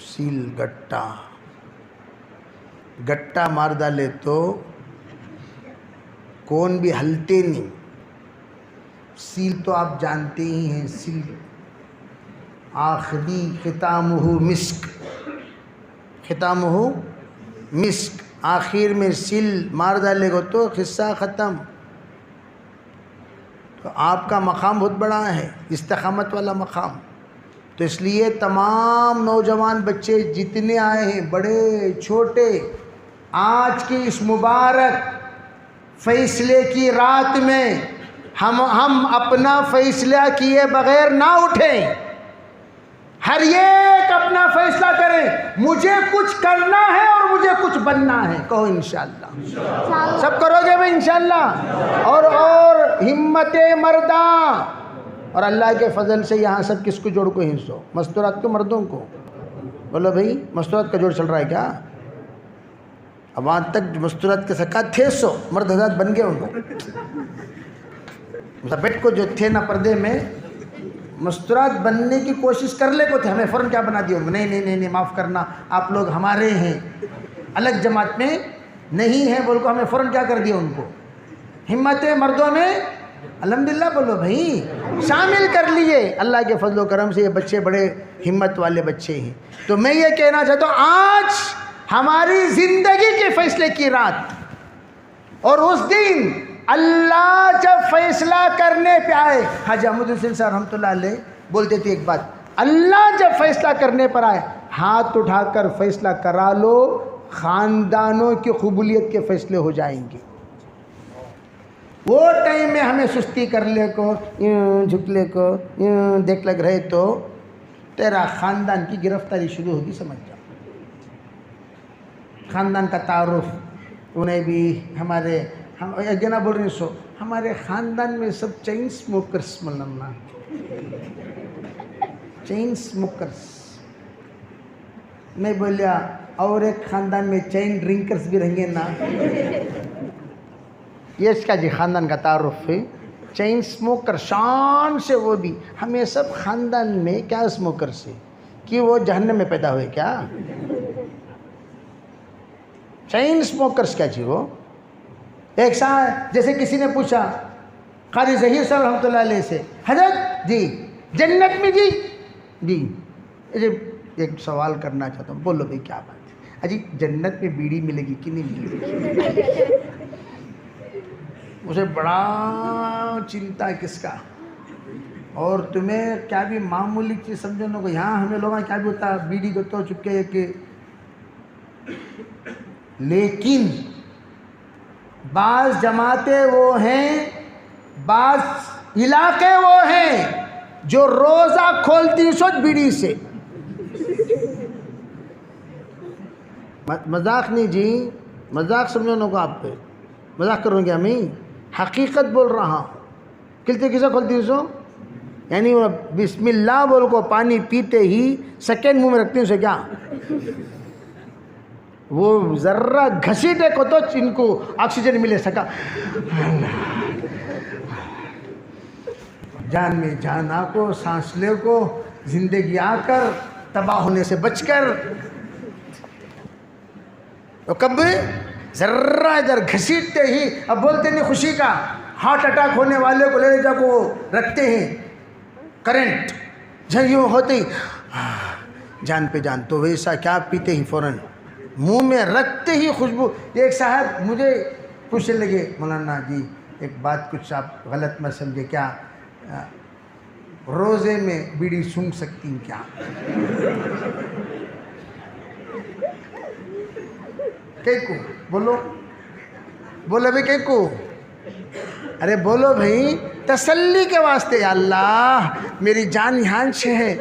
سیل گٹا مار ڈالے تو کون بھی ہلتے نہیں۔ سیل تو آپ جانتے ہی ہیں، سیل آخری ختامہ مسک، ختامہ مسک، آخر میں سیل مار ڈالے گا تو قصہ ختم۔ تو آپ کا مقام بہت بڑا ہے، استقامت والا مقام۔ تو اس لیے تمام نوجوان بچے جتنے آئے ہیں، بڑے چھوٹے، آج کی اس مبارک فیصلے کی رات میں ہم اپنا فیصلہ کیے بغیر نہ اٹھیں، ہر ایک اپنا فیصلہ کریں، مجھے کچھ کرنا ہے اور مجھے کچھ بننا ہے، کہو انشاءاللہ، سب کرو گے بھائی انشاءاللہ، اور ہمت مرداں، اور اللہ کے فضل سے یہاں سب کس کو جوڑ کو ہنسو، مستورات کو، مردوں کو، بولو بھائی مستورات کا جوڑ چل رہا ہے کیا؟ اب وہاں تک مستورات کے سکات تھے سو مرد حضرات بن گئے ان کو، بیٹ کو جو تھے نا پردے میں مستورات بننے کی کوشش کر لے کو تھے، ہمیں فوراً کیا بنا دیا، نہیں معاف کرنا، آپ لوگ ہمارے ہیں، الگ جماعت میں نہیں ہیں بول کو ہمیں فوراً کیا کر دیا ان کو، ہمت مردوں میں الحمدللہ بولو بھائی شامل کر لیے۔ اللہ کے فضل و کرم سے یہ بچے بڑے ہمت والے بچے ہیں۔ تو میں یہ کہنا چاہتا ہوں آج ہماری زندگی کے فیصلے کی رات، اور اس دن اللہ جب فیصلہ کرنے پہ آئے، حاجی احمد حسین صاحب رحمۃ اللہ علیہ بولتے تھے ایک بات، اللہ جب فیصلہ کرنے پر آئے ہاتھ اٹھا کر فیصلہ کرا لو، خاندانوں کی قبولیت کے فیصلے ہو جائیں گے۔ وہ ٹائم میں ہمیں سستی کر لے کو، جھک لے کو، دیکھ لگ رہے تو تیرا خاندان کی گرفتاری شروع ہوگی، سمجھ جاؤ۔ خاندان کا تعارف، انہیں بھی ہمارے ایک جنا بول رہے سو ہمارے خاندان میں سب چین سموکرز مولانا، چین سموکرز، میں بولیا اور ایک خاندان میں چین ڈرنکرز بھی رہیں گے نا، یہ اس کا جی خاندان کا تعارف ہے، چین سموکر شان سے، وہ بھی ہمیں سب خاندان میں کیا سموکر سے کہ وہ جہنم میں پیدا ہوئے کیا، چین سموکرز کیا جی وہ۔ ایک ساتھ جیسے کسی نے پوچھا قاری ظہیر صاحب رحمۃ اللہ علیہ سے، حضرت جی جنت میں جی ایک سوال کرنا چاہتا ہوں، بولو بھائی کیا بات ہے، اجی جنت میں بیڑی ملے گی کہ نہیں ملے گی؟ مجھے بڑا چنتا ہے کس کا، اور تمہیں کیا بھی معمولی چیز سمجھنے کو یہاں ہمیں لوگوں کیا بھی ہوتا بیڑی کو تو چپکے کہ لیکن بعض جماعتیں وہ ہیں، بعض علاقے وہ ہیں جو روزہ کھولتی سو بیڑی سے. مذاق نہیں جی، مذاق سمجھنے کو آپ پہ مذاق کروں گا میں حقیقت بول رہا ہوں. کلتے کسے کھولتی سو یعنی بسم اللہ بول کو پانی پیتے ہی سیکنڈ منہ میں رکھتی ہوں سے کیا وہ ذرہ گھسیٹے کو تو ان کو آکسیجن ملے سکا. جان میں جان آ کو سانس لے کو زندگی آ کر تباہ ہونے سے بچ کر تو کب ذرہ ادھر گھسیٹتے ہی اب بولتے نہیں خوشی کا ہارٹ اٹیک ہونے والے کو لے جا کو رکھتے ہیں کرنٹ جھیوں ہوتے ہی جان پہ جان تو ویسا کیا پیتے ہی فوراً منہ میں رکھتے ہی خوشبو. ایک صاحب مجھے پوچھنے لگے مولانا جی ایک بات کچھ آپ غلط مت سمجھے کیا روزے میں بیڑی سونگھ سکتی ہیں کیا؟ کیکو بولو بولو بھائی کیکو ارے بولو بھائی تسلی کے واسطے. یا اللہ میری جان یہاں سے ہے،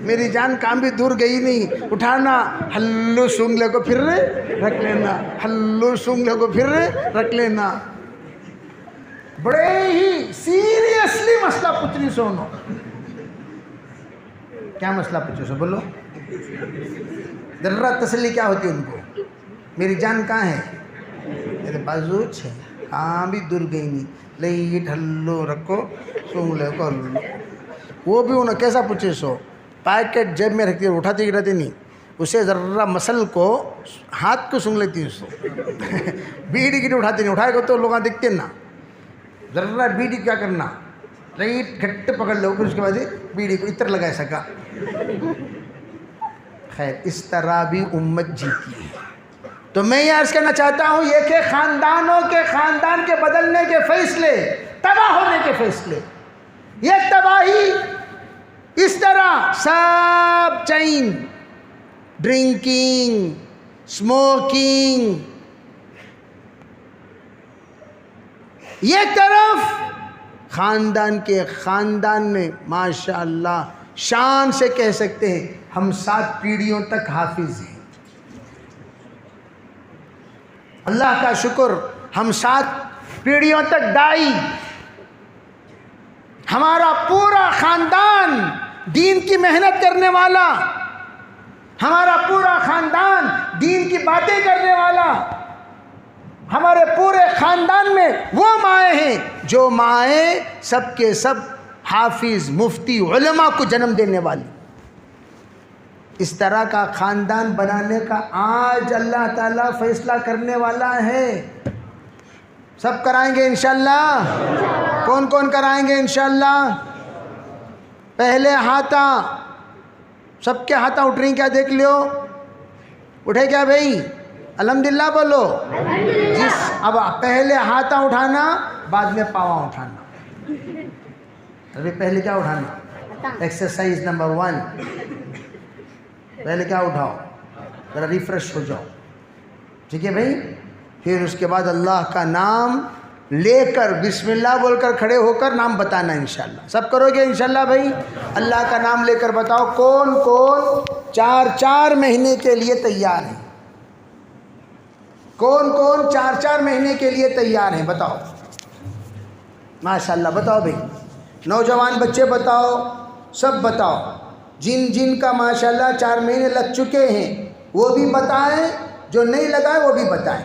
میری جان کام بھی دور گئی نہیں. اٹھانا ہلو سونگ لے کو پھر رکھ لینا، ہلو سونگ لے کو پھر رکھ لینا. بڑے ہی سیریسلی مسئلہ پوچھنی سونو. کیا مسئلہ پوچھو سو بولو ذرا تسلی کیا ہوتی ہے ان کو؟ میری جان کہاں ہے؟ میرے بازو ہے، کہاں بھی دور گئی نہیں. لائٹ ہلو رکھو سونگ لے کو ہلو. وہ بھی انہیں کیسا پوچھے سو پیکٹ جیب میں رکھتی اٹھاتی گراتی نہیں، اسے ذرا مسل کو ہاتھ کو سونگ لیتی اس کو. بیڑی کی اٹھاتی نہیں، اٹھائے گا تو لوگ دیکھتے نا. ذرا بیڑی کیا کرنا رائٹ گھٹ پکڑ لو پھر اس کے بعد بیڑی کو اتر لگا سکا. خیر اس طرح بھی امت جیتی ہے. تو میں یہ عرض کرنا چاہتا ہوں یہ کہ خاندانوں کے خاندان کے بدلنے کے فیصلے، تباہ ہونے کے فیصلے، یہ تباہی اس طرح سب چین ڈرنکنگ اسموکنگ یہ طرف خاندان میں ماشاء اللہ شان سے کہہ سکتے ہیں ہم 7 پیڑھیوں تک حافظ ہیں. اللہ کا شکر ہم 7 پیڑھیوں تک دائی، ہمارا پورا خاندان دین کی محنت کرنے والا، ہمارا پورا خاندان دین کی باتیں کرنے والا. ہمارے پورے خاندان میں وہ مائیں ہیں جو مائیں سب کے سب حافظ مفتی علماء کو جنم دینے والی. اس طرح کا خاندان بنانے کا آج اللہ تعالیٰ فیصلہ کرنے والا ہے. سب کرائیں گے انشاءاللہ. کون کون کرائیں گے انشاءاللہ؟ پہلے ہاتھا سب کے ہاتھا اٹھ رہی کیا دیکھ لیو، اٹھے کیا بھائی؟ الحمدللہ بولو. اب پہلے ہاتھا اٹھانا بعد میں پاواں اٹھانا. ابھی پہلے کیا اٹھانا؟ Exercise number 1. پہلے کیا اٹھاؤ؟ ذرا ریفریش ہو جاؤ، ٹھیک ہے بھائی. پھر اس کے بعد اللہ کا نام لے کر بسم اللہ بول کر کھڑے ہو کر نام بتانا انشاءاللہ. سب کرو گے انشاءاللہ بھائی؟ اللہ کا نام لے کر بتاؤ کون کون 4 مہینے کے لیے تیار ہیں؟ کون کون 4 مہینے کے لیے تیار ہیں؟ بتاؤ ماشاءاللہ. بتاؤ بھائی، نوجوان بچے بتاؤ، سب بتاؤ. جن کا ماشاءاللہ 4 مہینے لگ چکے ہیں وہ بھی بتائیں، جو نہیں لگائے وہ بھی بتائیں.